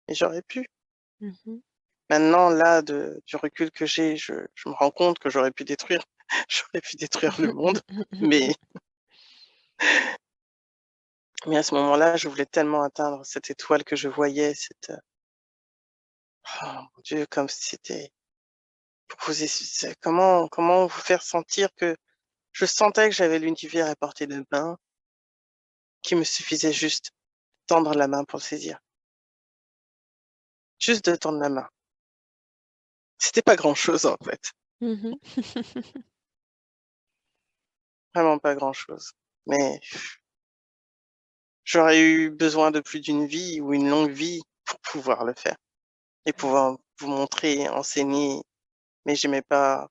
Et j'aurais pu. Mmh. Maintenant, là, du recul que j'ai, je me rends compte que j'aurais pu détruire, j'aurais pu détruire le monde, mais, mais à ce moment-là, je voulais tellement atteindre cette étoile que je voyais, oh mon Dieu, comme si c'était, pour vous, comment vous faire sentir que je sentais que j'avais l'univers à portée de main, qu'il me suffisait juste de tendre la main pour le saisir. Juste de tendre la main. C'était pas grand-chose, en fait. Mmh. Vraiment pas grand-chose. Mais j'aurais eu besoin de plus d'une vie ou une longue vie pour pouvoir le faire et Ouais. pouvoir vous montrer, enseigner, mais j'aimais pas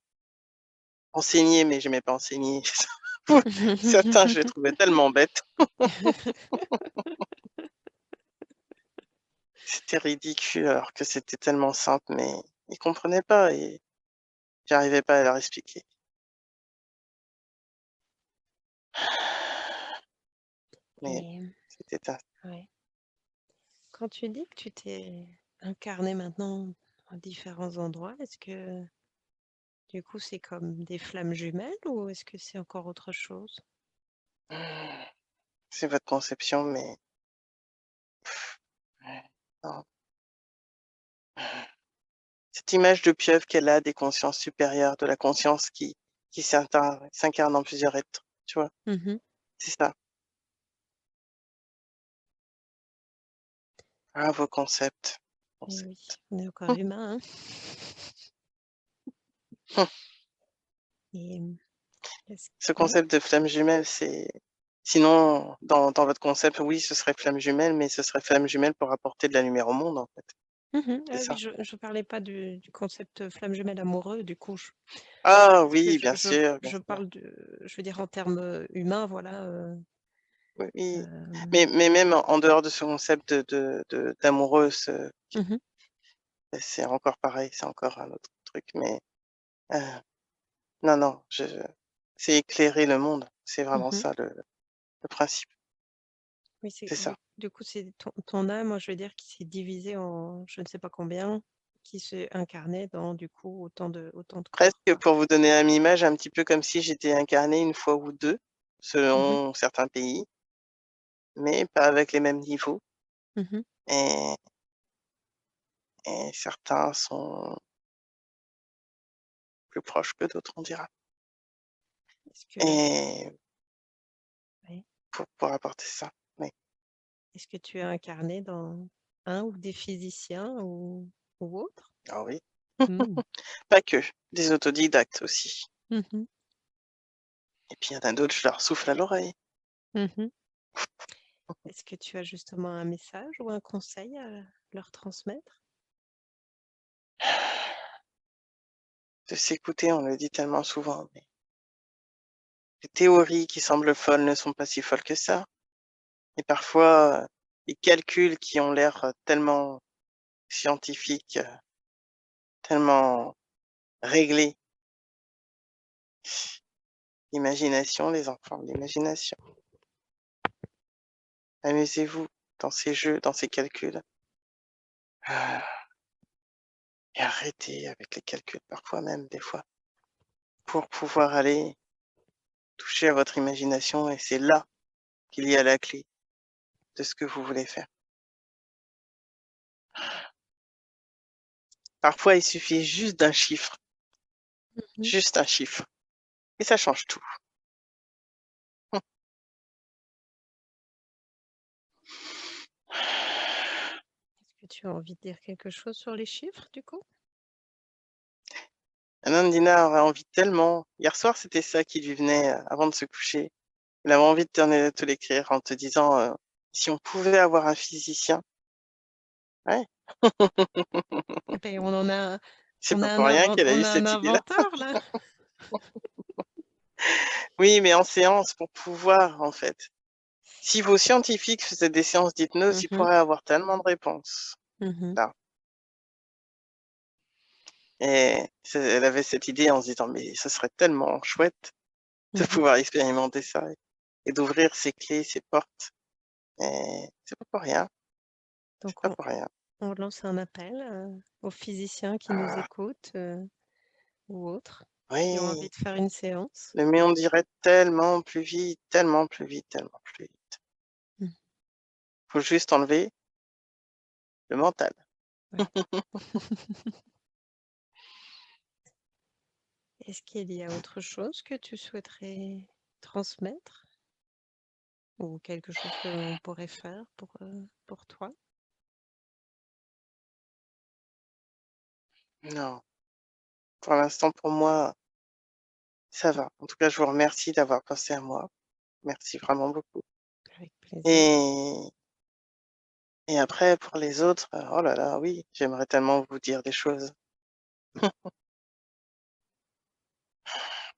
enseigner, mais j'aimais pas enseigner. Certains, je les trouvais tellement bêtes. C'était ridicule alors que c'était tellement simple, mais ils comprenaient pas et j'arrivais pas à leur expliquer. Mais Et c'était un ouais. Quand tu dis que tu t'es incarné maintenant à différents endroits, est-ce que du coup c'est comme des flammes jumelles ou est-ce que c'est encore autre chose? c'est votre conception, mais non. Cette image de pieuvre qu'elle a des consciences supérieures, de la conscience qui s'incarne en plusieurs êtres, tu vois? Mhm. C'est ça. Ah, vos concepts. Eh oui, Concepts. on est encore humain, hein. Hum. Et est-ce Ce ouais. concept de flamme jumelle, c'est sinon, dans votre concept, oui, ce serait flamme jumelle, mais ce serait flamme jumelle pour apporter de la lumière au monde, en fait. Mhm. C'est Ah oui, ça. je parlais pas du concept flamme jumelle amoureux, du coup, Ah parce que oui, bien sûr, bien je sûr. parle je veux dire en termes humains, voilà. Oui, oui. Euh, Mais même en dehors de ce concept d'amoureux, mhm, c'est encore pareil, c'est encore un autre truc. Mais euh, non, non, c'est éclairer le monde. C'est vraiment mhm. ça le principe. Oui, C'est ça. du coup, c'est ton âme, moi, je veux dire, qui s'est divisée en je ne sais pas combien, qui s'est incarnée dans, du coup, autant de corps, Presque quoi. pour vous donner une image, un petit peu comme si j'étais incarné une fois ou deux, Mhm, selon certains pays, mais pas avec les mêmes niveaux. mhm. Et, et certains sont plus proches que d'autres, on dira. Est-ce que, Et ouais. pour apporter ça. Oui. Est-ce que tu es incarné dans un ou des physiciens ou autre? Ah oui. Hmm. Pas que, des autodidactes aussi. Mhm, Et puis il y en a d'autres, je leur souffle à l'oreille. mhm. Est-ce que tu as justement un message ou un conseil à leur transmettre? De s'écouter, on le dit tellement souvent, mais les théories qui semblent folles ne sont pas si folles que ça. Et parfois, les calculs qui ont l'air tellement scientifiques, tellement réglés. Imagination, les enfants, l'imagination. Amusez-vous dans ces jeux, dans ces calculs. Ah, et arrêtez avec les calculs, parfois même, des fois, pour pouvoir aller toucher à votre imagination, et c'est là qu'il y a la clé de ce que vous voulez faire. Parfois, il suffit Mhm. juste un chiffre, et ça change tout. Est-ce que tu as envie de dire quelque chose sur les chiffres, du coup? Nandina aurait envie tellement. Hier soir, c'était ça qui lui venait avant de se coucher. Il avait envie de te l'écrire en te disant si on pouvait avoir un physicien. Ouais, Eh ben, c'est pas pour rien qu'elle a on eu a un cette idée-là. inventeur, là. Oui, mais en séance pour pouvoir, en fait. Si vos scientifiques faisaient des séances d'hypnose, ils Mhm, pourraient avoir tellement de réponses. mhm, Là. Et elle avait cette idée en se disant, mais ce serait tellement chouette de mhm. pouvoir expérimenter ça et d'ouvrir ses clés, ses portes. Et c'est pas pour rien. C'est Donc, pas pour rien. on lance un appel aux physiciens qui nous Ah, écoutent ou autres qui ont envie oui, de faire une séance. le mais on dirait tellement plus vite, tellement plus vite, tellement plus vite. Mm. Faut juste enlever le mental. Ouais. Est-ce qu'il y a autre chose que tu souhaiterais transmettre ou quelque chose que l'on pourrait faire pour toi? Non, pour l'instant, pour moi, ça va. En tout cas, je vous remercie d'avoir pensé à moi. Merci vraiment beaucoup. Avec plaisir. Et, et après, pour les autres, oh là là, oui, j'aimerais tellement vous dire des choses.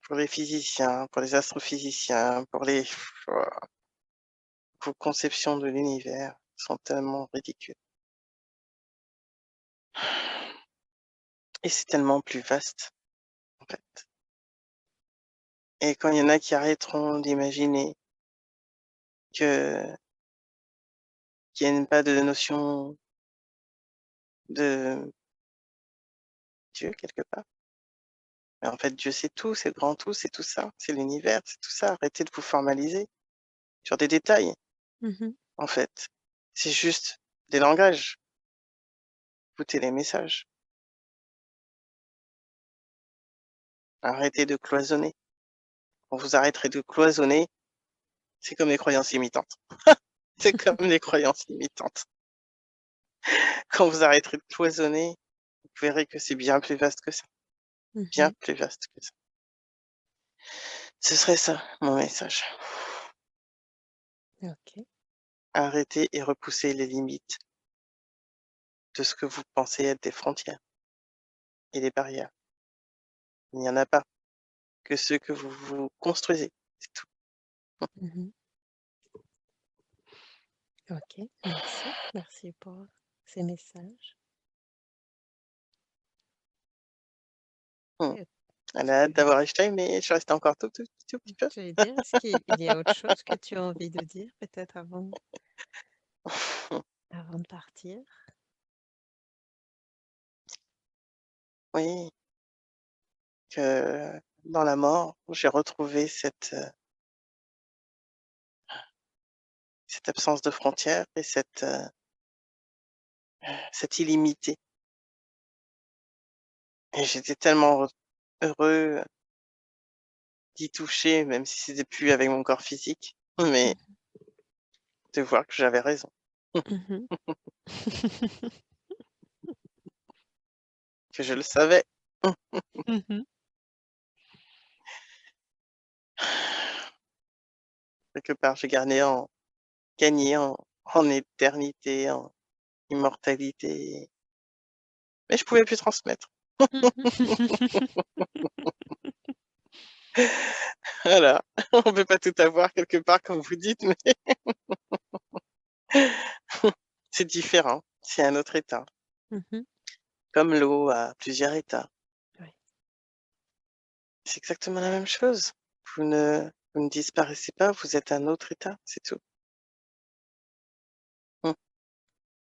pour les physiciens, pour les astrophysiciens, pour les... Vos conceptions de l'univers sont tellement ridicules. Et c'est tellement plus vaste, en fait. Et quand il y en a qui arrêteront d'imaginer que qu'il n'y a pas de notion de Dieu quelque part. Mais en fait, Dieu c'est tout, c'est le grand tout, c'est tout ça, c'est l'univers, c'est tout ça. Arrêtez de vous formaliser sur des détails, Mmh. en fait. C'est juste des langages. Écoutez les messages. Arrêtez de cloisonner. Quand vous arrêterez de cloisonner, c'est comme les croyances limitantes. C'est comme les croyances limitantes. Quand vous arrêterez de cloisonner, vous verrez que c'est bien plus vaste que ça. Bien Mmh. plus vaste que ça. Ce serait ça, mon message. OK. Arrêtez et repoussez les limites de ce que vous pensez être des frontières et des barrières. Il n'y en a pas que ceux que vous vous construisez. C'est tout. Mmh. OK, merci. Merci pour ces messages. Hmm. Et Elle est-ce a que hâte d'avoir Einstein, mais je reste encore tout petit peu. j'allais dire, est-ce qu'il y a autre chose que tu as envie de dire peut-être avant de partir? Oui, que dans la mort, j'ai retrouvé cette absence de frontières et cette illimité. Et j'étais tellement heureux d'y toucher, même si c'était plus avec mon corps physique, mais Mmh. de voir que j'avais raison, Mmh. que je le savais. Mmh. Quelque part, j'ai gagné en éternité, en immortalité, mais je pouvais plus transmettre. Voilà, on peut pas tout avoir quelque part comme vous dites, mais c'est différent, c'est un autre état. Mmh. Comme l'eau a plusieurs états. Ouais. C'est exactement la même chose. Vous ne disparaissez pas, vous êtes un autre état, c'est tout. Mmh.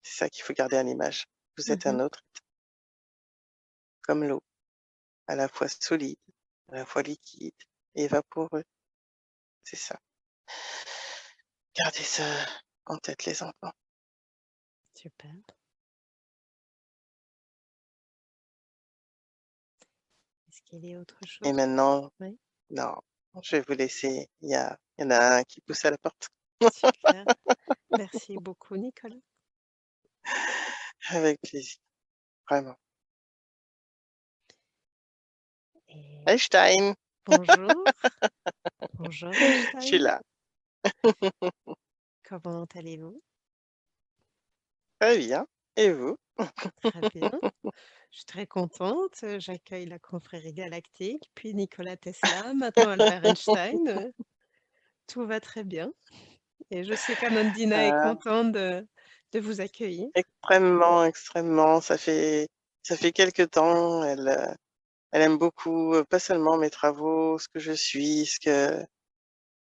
C'est ça qu'il faut garder à l'image. Vous êtes un Mmh. autre état, comme l'eau, à la fois solide, à la fois liquide et vaporeux. C'est ça. Gardez ça en tête, les enfants. Super. Est-ce qu'il y a autre Et chose? maintenant, Oui, non, je vais vous laisser. Il y en a un qui pousse à la porte. super. Merci beaucoup, Nicolas. Avec plaisir, vraiment. Et Einstein, bonjour. Bonjour je suis Einstein. là. Comment allez-vous? Très bien. Et vous? Très bien. Je suis très contente. J'accueille la confrérie galactique, puis Nikola Tesla, maintenant Albert Einstein. Tout va très bien. Et je sais qu'Amandina est Euh, contente de vous accueillir. extrêmement, extrêmement. Ça fait quelque temps. Elle aime beaucoup, pas seulement mes travaux, ce que je suis, euh,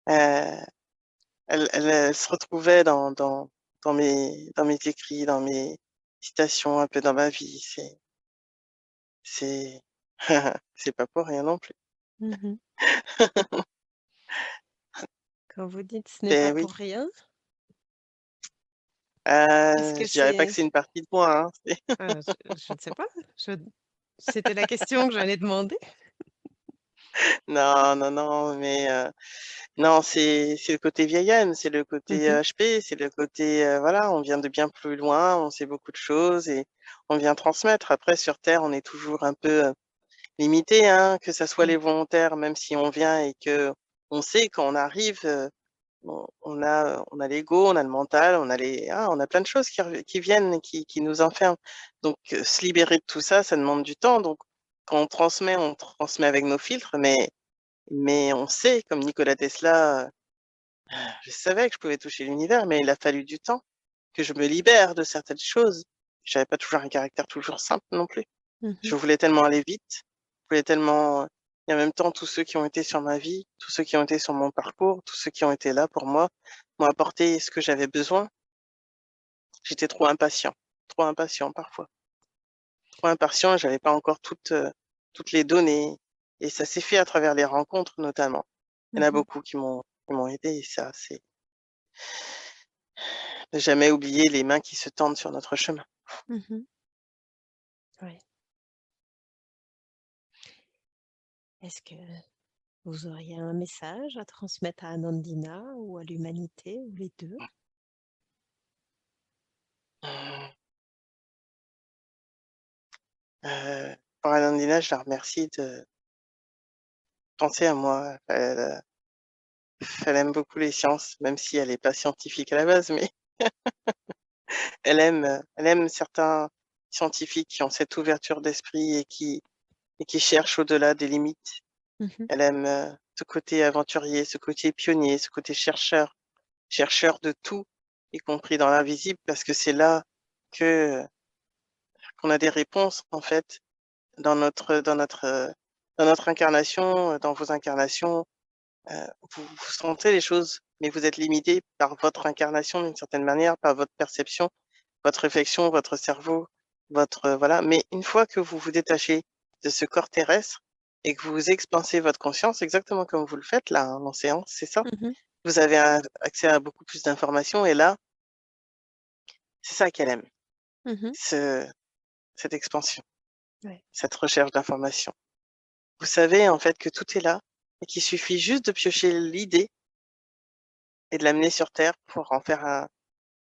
elle se retrouvait dans mes écrits, dans mes citations, un peu dans ma vie. C'est, c'est pas pour rien non plus. Mhm. Quand vous dites ce n'est pas Et oui, pour rien, est-ce que je dirais pas que c'est... c'est une partie de moi, hein. Je ne sais pas. Je- C'était la question que j'allais demander. Non, non, non, mais non, c'est le côté vieille âme, c'est le côté Mhm. HP, c'est le côté voilà, on vient de bien plus loin, on sait beaucoup de choses et on vient transmettre. Après, sur Terre, on est toujours un peu limité, hein, que ça soit les Oui. volontaires, même si on vient et que on sait quand on arrive, on a l'ego, on a le mental, on a plein de choses qui viennent, et qui nous enferment. Donc, se libérer de tout ça, ça demande du temps. Donc, quand on transmet avec nos filtres, mais Mais on sait, comme Nikola Tesla, je savais que je pouvais toucher l'univers, mais il a fallu du temps, que je me libère de certaines choses. J'avais pas toujours un caractère toujours simple non plus. Je Mmh. voulais tellement aller vite, je voulais tellement et en même temps, tous ceux qui ont été sur ma vie, tous ceux qui ont été sur mon parcours, tous ceux qui ont été là pour moi, m'ont apporté ce que j'avais besoin. J'étais trop impatient parfois, trop impatient et j'avais pas encore toutes les données et ça s'est fait à travers les rencontres notamment. Il y en a Mmh. beaucoup qui m'ont aidé et ça, c'est ne jamais oublier les mains qui se tendent sur notre chemin. Mmh. Ouais. Est-ce que vous auriez un message à transmettre à Anandina ou à l'humanité ou les 2? Mmh, pour Anandina, je la remercie de penser à moi. Elle aime beaucoup les sciences, même si elle est pas scientifique à la base, mais elle aime certains scientifiques qui ont cette ouverture d'esprit et qui cherchent au-delà des limites. Mmh. Elle aime, ce côté aventurier, ce côté pionnier, ce côté chercheur de tout, y compris dans l'invisible, parce que c'est là que qu'on a des réponses, en fait, dans notre incarnation, dans vos incarnations. Vous sentez les choses, mais vous êtes limité par votre incarnation d'une certaine manière, par votre perception, votre réflexion, votre cerveau, voilà. Mais une fois que vous vous détachez de ce corps terrestre et que vous expansez votre conscience, exactement comme vous le faites là, hein, en séance, c'est ça. Mmh. Vous avez accès à beaucoup plus d'informations et là, c'est ça qu'elle aime, Mmh. ce cette expansion, Ouais. cette recherche d'informations. Vous savez en fait que tout est là et qu'il suffit juste de piocher l'idée et de l'amener sur terre pour en faire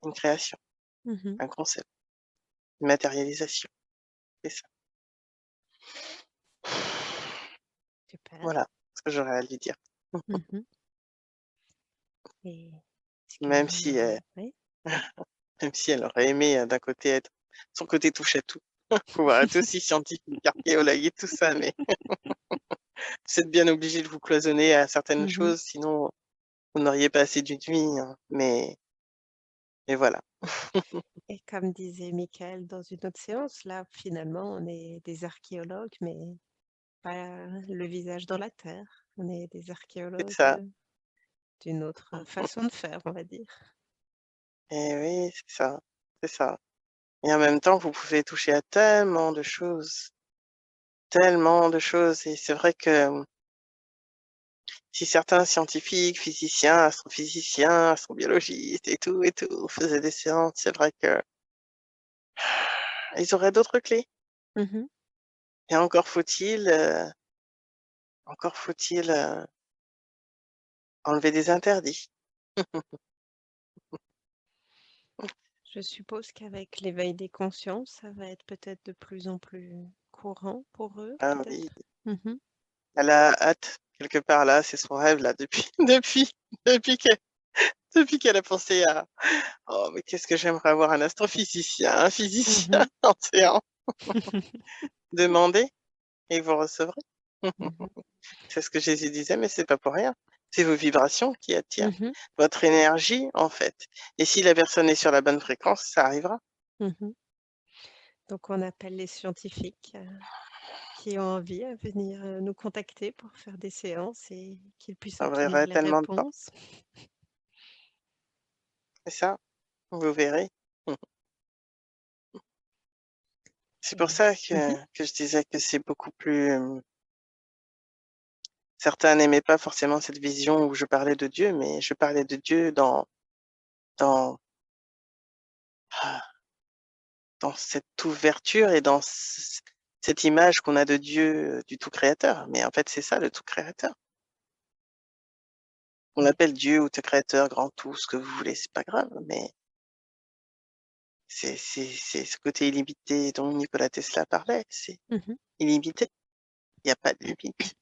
une création, Mmh. un concept, une matérialisation, c'est ça. Super. Voilà ce que j'aurais à lui dire. Mmh. Et est-ce que Même vous si, auriez oui? même si elle aurait aimé, d'un côté être son côté touche à tout, pouvoir être aussi scientifique, archéologue et tout ça, mais vous êtes bien obligé de vous cloisonner à certaines Mmh. choses, sinon vous n'auriez pas assez d'une vie, hein, mais voilà. Et comme disait Michael dans une autre séance, là, finalement, on est des archéologues, mais pas le visage dans la terre. On est des C'est archéologues, ça. d'une autre façon de faire, on va dire. Et oui, c'est ça et en même temps, vous pouvez toucher à tellement de choses et c'est vrai que, si certains scientifiques, physiciens, astrophysiciens, astrobiologistes et tout faisaient des séances, c'est vrai que ils auraient d'autres clés Mmh. et encore faut-il, enlever des interdits. Je suppose qu'avec l'éveil des consciences, ça va être peut-être de plus en plus courant pour eux, Ah oui, peut-être? Mmh. elle a hâte quelque part là, c'est son rêve là depuis depuis qu'elle depuis qu'elle a pensé à: «Oh mais qu'est-ce que j'aimerais avoir un physicien Mmh. en séance». Demandez et vous recevrez. Mmh. C'est ce que Jésus disait, mais c'est pas pour rien. C'est vos vibrations qui attirent, Mmh. votre énergie, en fait. Et si la personne est sur la bonne fréquence, ça arrivera. Mmh. Donc on appelle les scientifiques, qui ont envie à venir, nous contacter pour faire des séances et qu'ils puissent Ça obtenir ouvrirait les tellement de portes. réponses. C'est ça, vous verrez. C'est pour Et ça mmh. que je disais que c'est beaucoup plus, certains n'aimaient pas forcément cette vision où je parlais de Dieu, mais je parlais de Dieu dans, ah, dans cette ouverture et dans cette image qu'on a de Dieu, du tout créateur. Mais en fait, c'est ça le tout créateur. On Ouais. l'appelle Dieu ou tout créateur, grand tout, ce que vous voulez, c'est pas grave, mais c'est ce côté illimité dont Nikola Tesla parlait, c'est Mmh. illimité, il y a pas de limite.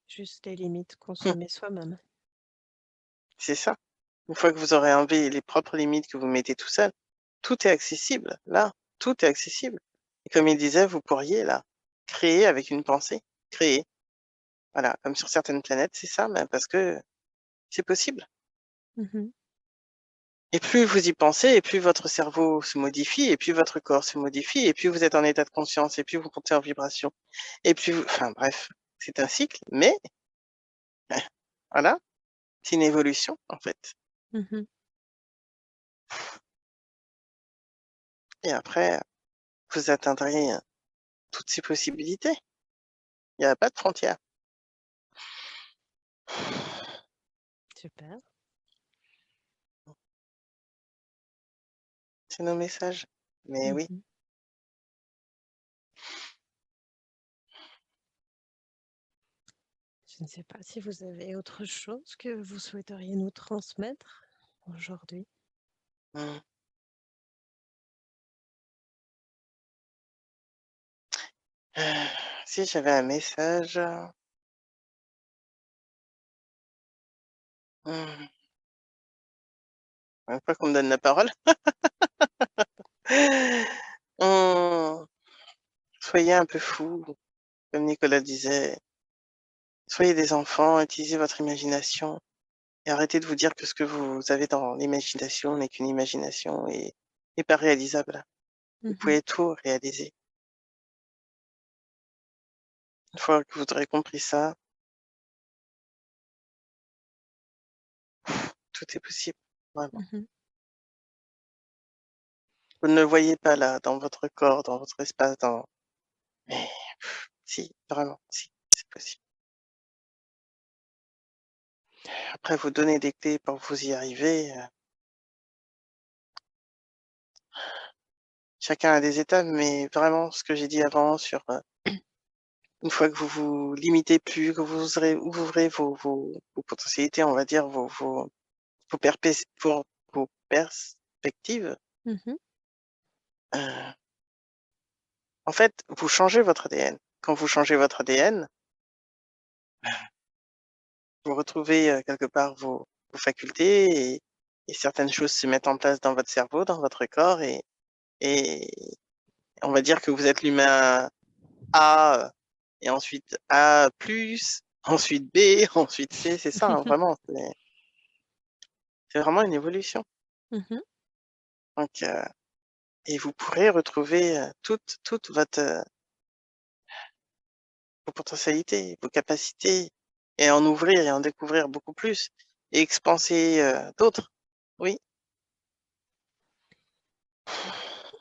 Juste les limites qu'on se met soi-même. C'est ça. Une fois que vous aurez enlevé les propres limites que vous mettez tout seul, tout est accessible, là, tout est accessible et comme il disait, vous pourriez là, créer avec une pensée, créer. Voilà, comme sur certaines planètes, c'est ça, mais parce que c'est possible. Mmh. Et plus vous y pensez, et plus votre cerveau se modifie, et plus votre corps se modifie, et plus vous êtes en état de conscience, et plus vous montez en vibration, et plus enfin bref, c'est un cycle, mais voilà, c'est une évolution, en fait. Mmh. Et après, vous atteindrez, toutes ces possibilités. Il y a pas de frontières. Super. C'est nos messages. Mais oui. Mmh. Je ne sais pas si vous avez autre chose que vous souhaiteriez nous transmettre aujourd'hui? Mmh. Si j'avais un message, mmh, une fois qu'on me donne la parole. Mmh, soyez un peu fous, comme Nicolas disait. Soyez des enfants, utilisez votre imagination et arrêtez de vous dire que ce que vous avez dans l'imagination n'est qu'une imagination et pas réalisable. Vous Mmh. pouvez tout réaliser. Une fois que vous aurez compris ça, tout est possible, vraiment. Mmh. Vous ne le voyez pas là, dans votre corps, dans votre espace, dans mais si, vraiment, si, c'est possible. Après vous donner des clés pour vous y arriver, chacun a des étapes, mais vraiment ce que j'ai dit avant sur, une fois que vous vous limitez plus, que vous ouvrez vos potentialités, on va dire, vos perpes vos perspectives, Mmh. heu, en fait, vous changez votre ADN. Quand vous changez votre ADN, vous retrouvez, quelque part vos facultés et certaines choses se mettent en place dans votre cerveau, dans votre corps et on va dire que vous êtes l'humain A, et ensuite A+, ensuite B, ensuite C, c'est ça, hein, vraiment, c'est vraiment une évolution. Mmh. Donc et vous pourrez retrouver, toute votre, vos potentialités, vos capacités et en ouvrir et en découvrir beaucoup plus et expanser, d'autres. Oui,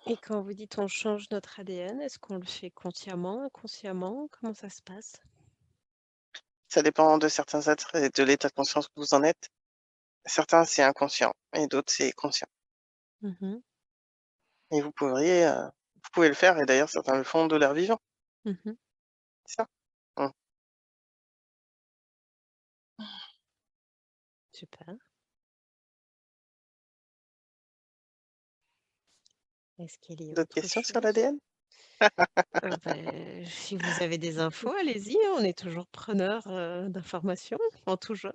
Et quand vous dites: «On change notre ADN», est-ce qu'on le fait consciemment, inconsciemment? Comment ça se passe? ça dépend de certains êtres et de l'état de conscience que vous en êtes. Certains, c'est inconscient et d'autres, c'est conscient Mmh. et vous pouvez le faire et d'ailleurs certains le font de leur vivant, Mmh. c'est ça. Mmh. Super. Est-ce qu'il y a D'autres autre questions sur chose? l'ADN? Si vous avez des infos, allez-y, on est toujours preneurs, d'informations en tout genre.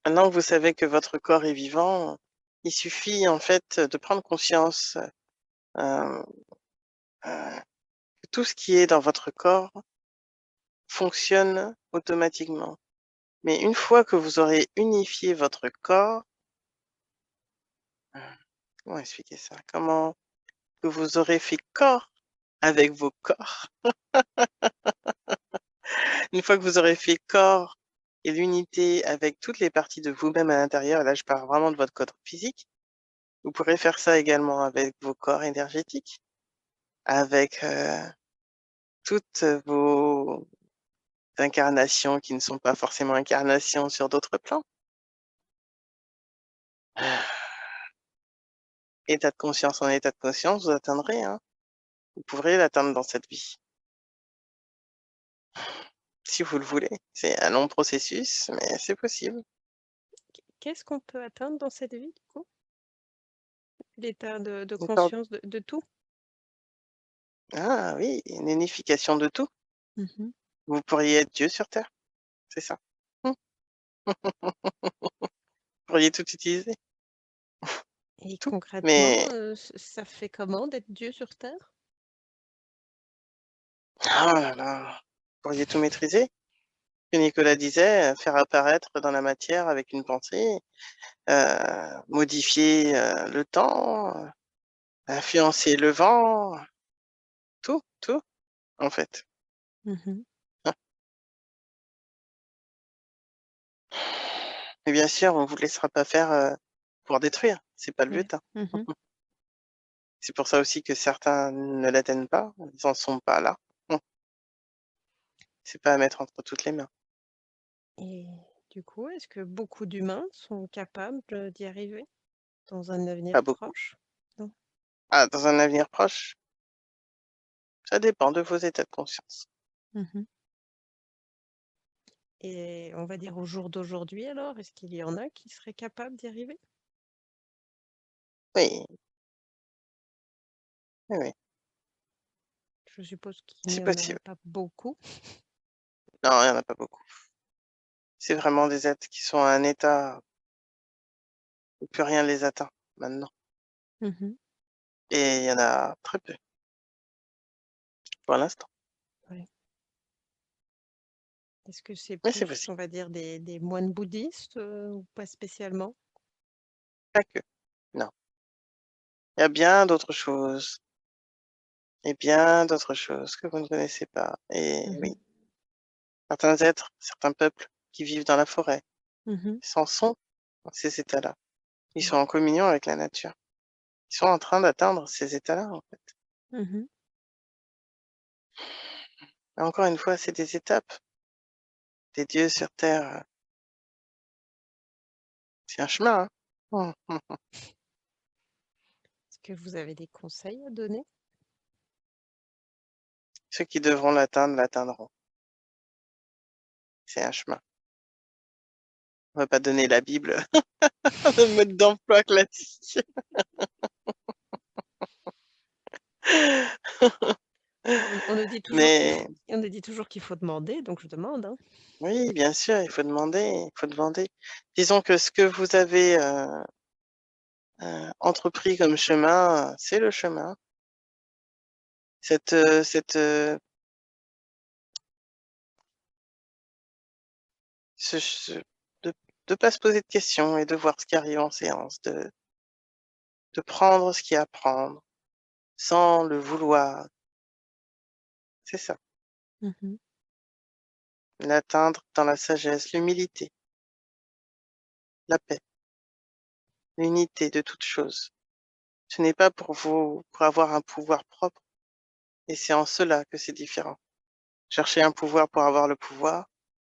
Maintenant que vous savez que votre corps est vivant, il suffit en fait de prendre conscience, heu que tout ce qui est dans votre corps fonctionne automatiquement. Mais une fois que vous aurez unifié votre corps, heu, comment expliquer ça? Comment que vous aurez fait corps avec vos corps. Une fois que vous aurez fait corps et l'unité avec toutes les parties de vous-même à l'intérieur, là je parle vraiment de votre corps physique, vous pourrez faire ça également avec vos corps énergétiques, avec, toutes vos incarnations qui ne sont pas forcément incarnations sur d'autres plans. État de conscience en état de conscience, vous atteindrez, hein. Vous pourrez l'atteindre dans cette vie, si vous le voulez. C'est un long processus, mais c'est possible. Qu'est-ce qu'on peut atteindre dans cette vie, du coup? L'état de Une sorte conscience de tout? ah oui, une unification de tout. Mmh. Vous pourriez être Dieu sur terre, c'est ça. Mmh. Vous pourriez tout utiliser, Et tout. concrètement, Mais ça fait comment d'être Dieu sur terre? oh là là! pourriez tout maîtriser. Que Nicolas disait, faire apparaître dans la matière avec une pensée, modifier le temps, influencer le vent, tout, en fait. Mmh. Hein. Et bien sûr, on vous laissera pas faire pour détruire, c'est pas le Ouais. but, hein. Mmh. C'est pour ça aussi que certains ne l'atteignent pas, ils en sont pas là. Hum, C'est pas à mettre entre toutes les mains. Et du coup, est-ce que beaucoup d'humains sont capables, d'y arriver dans un Pas avenir beaucoup. proche? Non? Ah, dans un avenir proche, ça dépend de vos états de conscience. Mmh. Et on va dire au jour d'aujourd'hui alors, est-ce qu'il y en a qui seraient capables d'y arriver? Oui, oui, oui, Je suppose qu'il c'est n'y en aurait possible. pas beaucoup. Non, il y en a pas beaucoup. C'est vraiment des êtres qui sont à un état où plus rien les atteint maintenant. Mmh. Et il y en a très peu pour l'instant. Ouais. Est-ce que c'est Mais c'est plus, possible. on va dire, des moines bouddhistes, ou pas spécialement? Pas que. Non. Il y a bien d'autres choses. Et bien d'autres choses que vous ne connaissez pas. Et Mmh. oui, certains êtres, certains peuples qui vivent dans la forêt, Mmh. ils s'en sont dans ces états-là. Ils Ouais. sont en communion avec la nature. Ils sont en train d'atteindre ces états-là, en fait. Mmh. Et encore une fois, c'est des étapes. Des dieux sur terre, c'est un chemin, hein. Hum. Est-ce que vous avez des conseils à donner? Ceux qui devront l'atteindre l'atteindront. C'est un chemin. On va pas donner la Bible, le mode d'emploi classique. On nous dit toujours qu'il Mais faut on nous dit toujours qu'il faut demander, donc je demande, hein. oui, bien sûr, il faut demander, il faut demander. Disons que ce que vous avez entrepris comme chemin, c'est le chemin. Cette, de ne pas se poser de questions et de voir ce qui arrive en séance, de prendre ce qu'il y a à prendre sans le vouloir. C'est ça. Mmh. L'atteindre dans la sagesse, l'humilité, la paix, l'unité de toute chose. Ce n'est pas pour vous, pour avoir un pouvoir propre, et c'est en cela que c'est différent. Chercher un pouvoir pour avoir le pouvoir,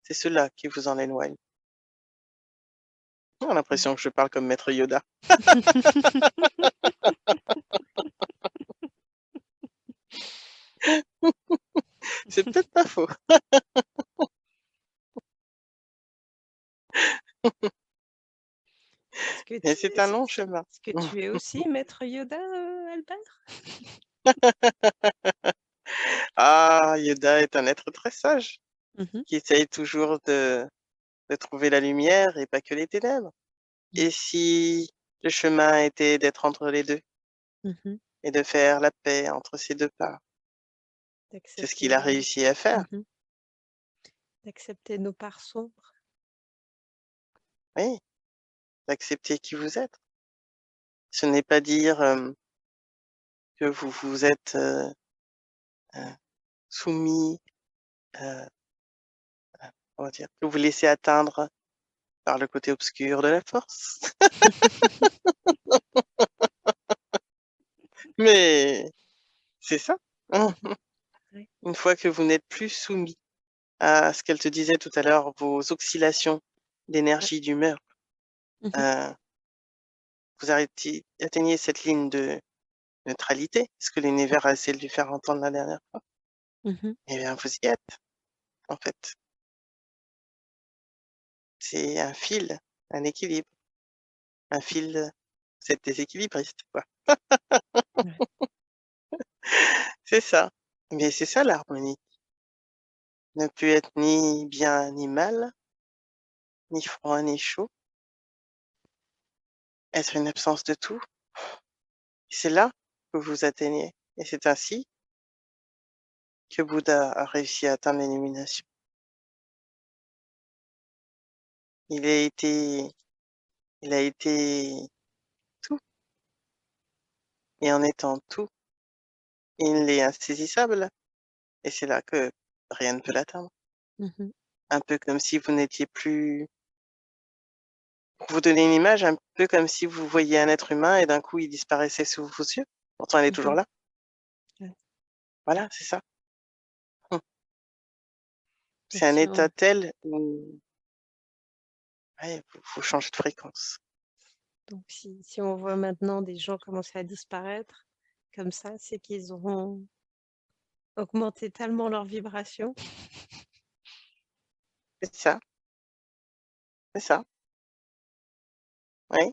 c'est cela qui vous en éloigne. J'ai l'impression que je parle comme maître Yoda. C'est peut-être pas faux, Est-ce que mais tu c'est un est-ce long chemin. est-ce que tu es aussi maître Yoda, Albert? Ah, Yoda est un être très sage, Mmh. qui essaye toujours de trouver la lumière et pas que les ténèbres. Mmh. Et si le chemin était d'être entre les deux Mmh. et de faire la paix entre ces deux parts, c'est ce qu'il a D'accepter réussi à faire. mmh d'accepter nos parts sombres. Oui, d'accepter qui vous êtes. Ce n'est pas dire que vous vous êtes euh, soumis, euh, on va dire, que vous laissez atteindre par le côté obscur de la force. Mais c'est ça. Mmh. Ouais. Une fois que vous n'êtes plus soumis à ce qu'elle te disait tout à l'heure, vos oscillations Ouais. d'énergie, d'humeur, Mmh. euh, vous atteignez cette ligne de neutralité, ce que l'univers a essayé de lui faire entendre la dernière fois. Mmh. Eh bien, vous y êtes, en fait. C'est un fil, un équilibre, un fil, vous êtes déséquilibriste, quoi. Ouais. C'est ça. Mais c'est ça l'harmonie. Ne plus être ni bien ni mal, ni froid ni chaud, être une absence de tout. Et c'est là que vous atteignez. Et c'est ainsi que Bouddha a réussi à atteindre l'illumination. Il a été tout, et en étant tout, il est insaisissable, et c'est là que rien ne peut l'atteindre. Mmh. Un peu comme si vous n'étiez plus pour vous donner une image, un peu comme si vous voyiez un être humain et d'un coup il disparaissait sous vos yeux, pourtant il est toujours Mmh. là. Ouais. Voilà, c'est ça. Mmh. Et C'est un si état on tel où ouais, faut changer de fréquence. donc si on voit maintenant des gens commencer à disparaître comme ça, c'est qu'ils auront augmenté tellement leur vibration, C'est ça, c'est ça, oui.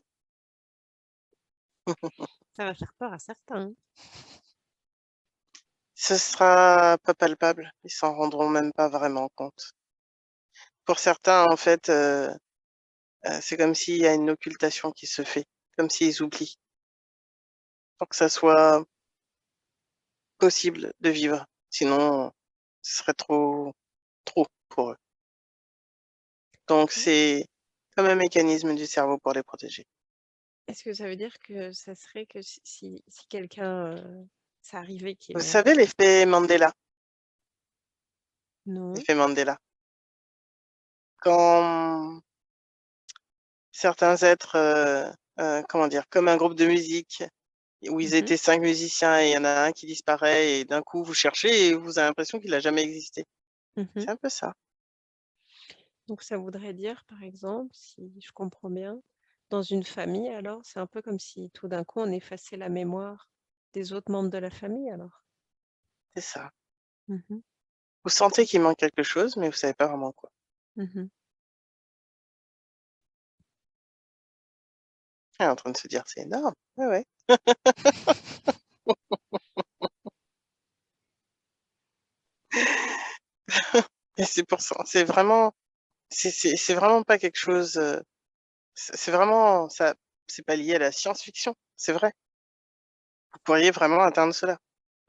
ça va faire peur à certains, hein. Ce sera pas palpable, ils s'en rendront même pas vraiment compte. Pour certains, en fait, c'est comme s'il y a une occultation qui se fait, comme s'ils oublient, pour que ça soit possible de vivre. Sinon, ce serait trop pour eux. Donc Ouais. c'est comme un mécanisme du cerveau pour les protéger. Est-ce que ça veut dire que ça serait que si quelqu'un, ça arrivait Vous qu'il savez non? l'effet Mandela? Quand certains êtres, comment dire? Comme un groupe de musique où ils Mmh. étaient 5 musiciens et il y en a un qui disparaît et d'un coup vous cherchez et vous avez l'impression qu'il a jamais existé. Mmh. C'est un peu ça. Donc ça voudrait dire, par exemple, si je comprends bien, dans une famille alors, c'est un peu comme si tout d'un coup on effaçait la mémoire des autres membres de la famille alors? C'est ça. Mmh. Vous sentez qu'il manque quelque chose, mais vous savez pas vraiment quoi. Mmh. Elle est en train de se dire: «C'est énorme». Ouais, ouais. Et c'est pour ça, c'est vraiment pas quelque chose, c'est vraiment ça, c'est pas lié à la science-fiction, c'est vrai. Vous pourriez vraiment atteindre cela.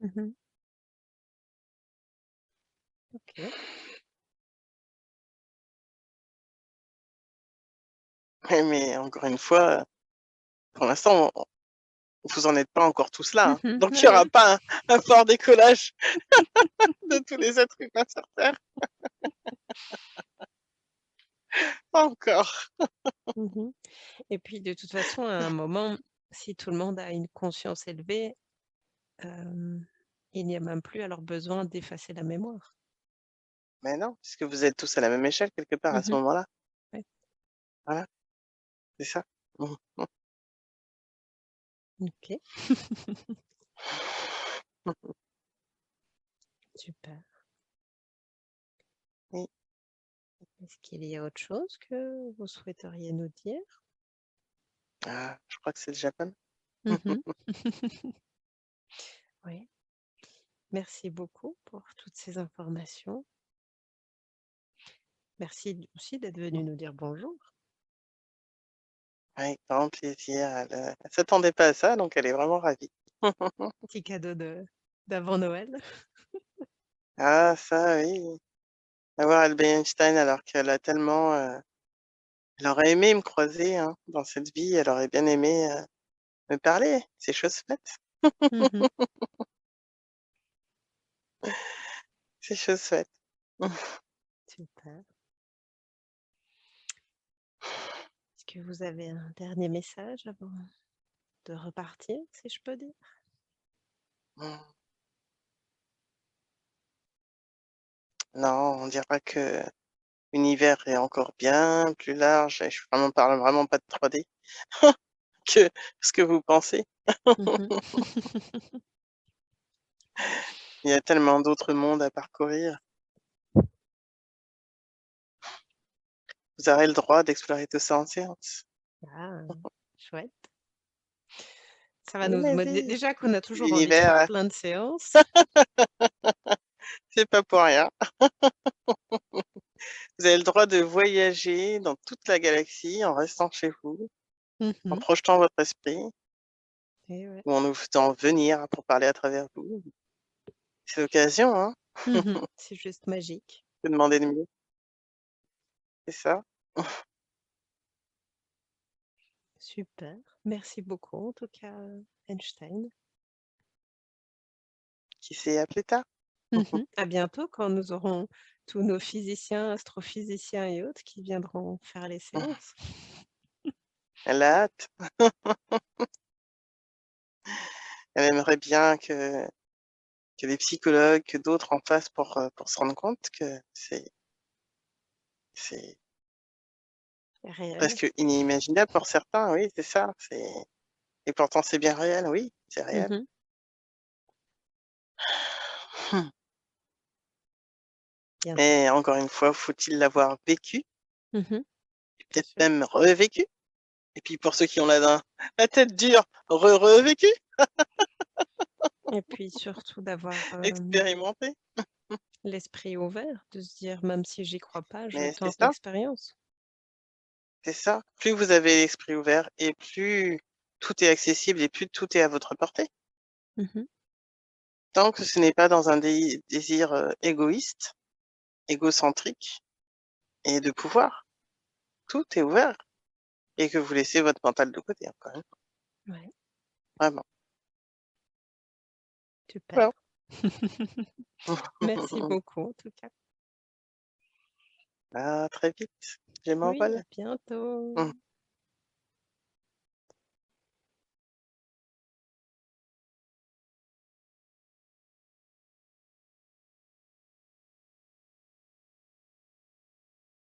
Mmh. OK. Oui, mais encore une fois, pour l'instant, vous en êtes pas encore tous là, hein. Mmh. Donc il y Ouais, aura ouais. pas un fort décollage de tous les êtres humains sur terre, pas encore. Mmh. Et puis de toute façon, à un moment, si tout le monde a une conscience élevée, hem, il n'y a même plus alors besoin d'effacer la mémoire. Mais non, puisque vous êtes tous à la même échelle quelque part à ce Mmh. moment-là. Ouais. Voilà, c'est ça. Mmh mh. OK. Super. Oui. Est-ce qu'il y a autre chose que vous souhaiteriez nous dire? Ah, je crois que c'est le Japon. Mmh. Oui. Merci beaucoup pour toutes ces informations. Merci aussi d'être venu nous dire bonjour. Avec grand plaisir, elle s'attendait pas à ça, donc elle est vraiment ravie. Petit cadeau de d'avant Noël. Ah ça oui, avoir Albert Einstein alors qu'elle a tellement, elle aurait aimé me croiser, hein, dans cette vie, elle aurait bien aimé, me parler, c'est chose faite, Mmh. c'est chose faite. Super. Est-ce que vous avez un dernier message avant de repartir, si je peux dire? Mmh. Non, on dira que l'univers est encore bien plus large et je vraiment parle vraiment pas de 3D que ce que vous pensez. Mmh. Il y a tellement d'autres mondes à parcourir. Vous aurez le droit d'explorer tout ça en séance. Ah, chouette. Ça va Oui, nous mais mo dé oui, déjà qu'on a toujours envie de faire l'univers, plein de séances. c'est pas pour rien. Vous avez le droit de voyager dans toute la galaxie en restant chez vous, en Mmh. projetant votre esprit Et ouais. ou en nous faisant venir pour parler à travers vous. C'est l'occasion, hein. C'est juste magique. Que demander de mieux? C'est ça. Super. Merci beaucoup en tout cas, Einstein. Qui sait, à plus tard. À bientôt quand nous aurons tous nos physiciens, astrophysiciens et autres qui viendront faire les séances. Elle a hâte. Elle aimerait bien que les psychologues, que d'autres en fassent pour se rendre compte que c'est Réel. presque inimaginable pour certains, oui, c'est ça, et pourtant c'est bien réel, oui, c'est réel. Mmh. Bientôt. Mais encore une fois, faut-il l'avoir vécu, Bien peut-être sûr. même revécu? Et puis pour ceux qui ont la tête dure, revécu, Et puis surtout d'avoir, expérimenté. l'esprit ouvert, de se dire: «Même si j'y crois pas, je Mais tente l'expérience». c'est ça. Plus vous avez l'esprit ouvert et plus tout est accessible et plus tout est à votre portée. Mmh. Tant que ce n'est pas dans un désir égoïste, égocentrique et de pouvoir, tout est ouvert et que vous laissez votre mental de côté, encore une fois, Ouais, vraiment. super. Voilà. Merci beaucoup en tout cas. À très vite, je Oui, m'envole. à bientôt. Mmh.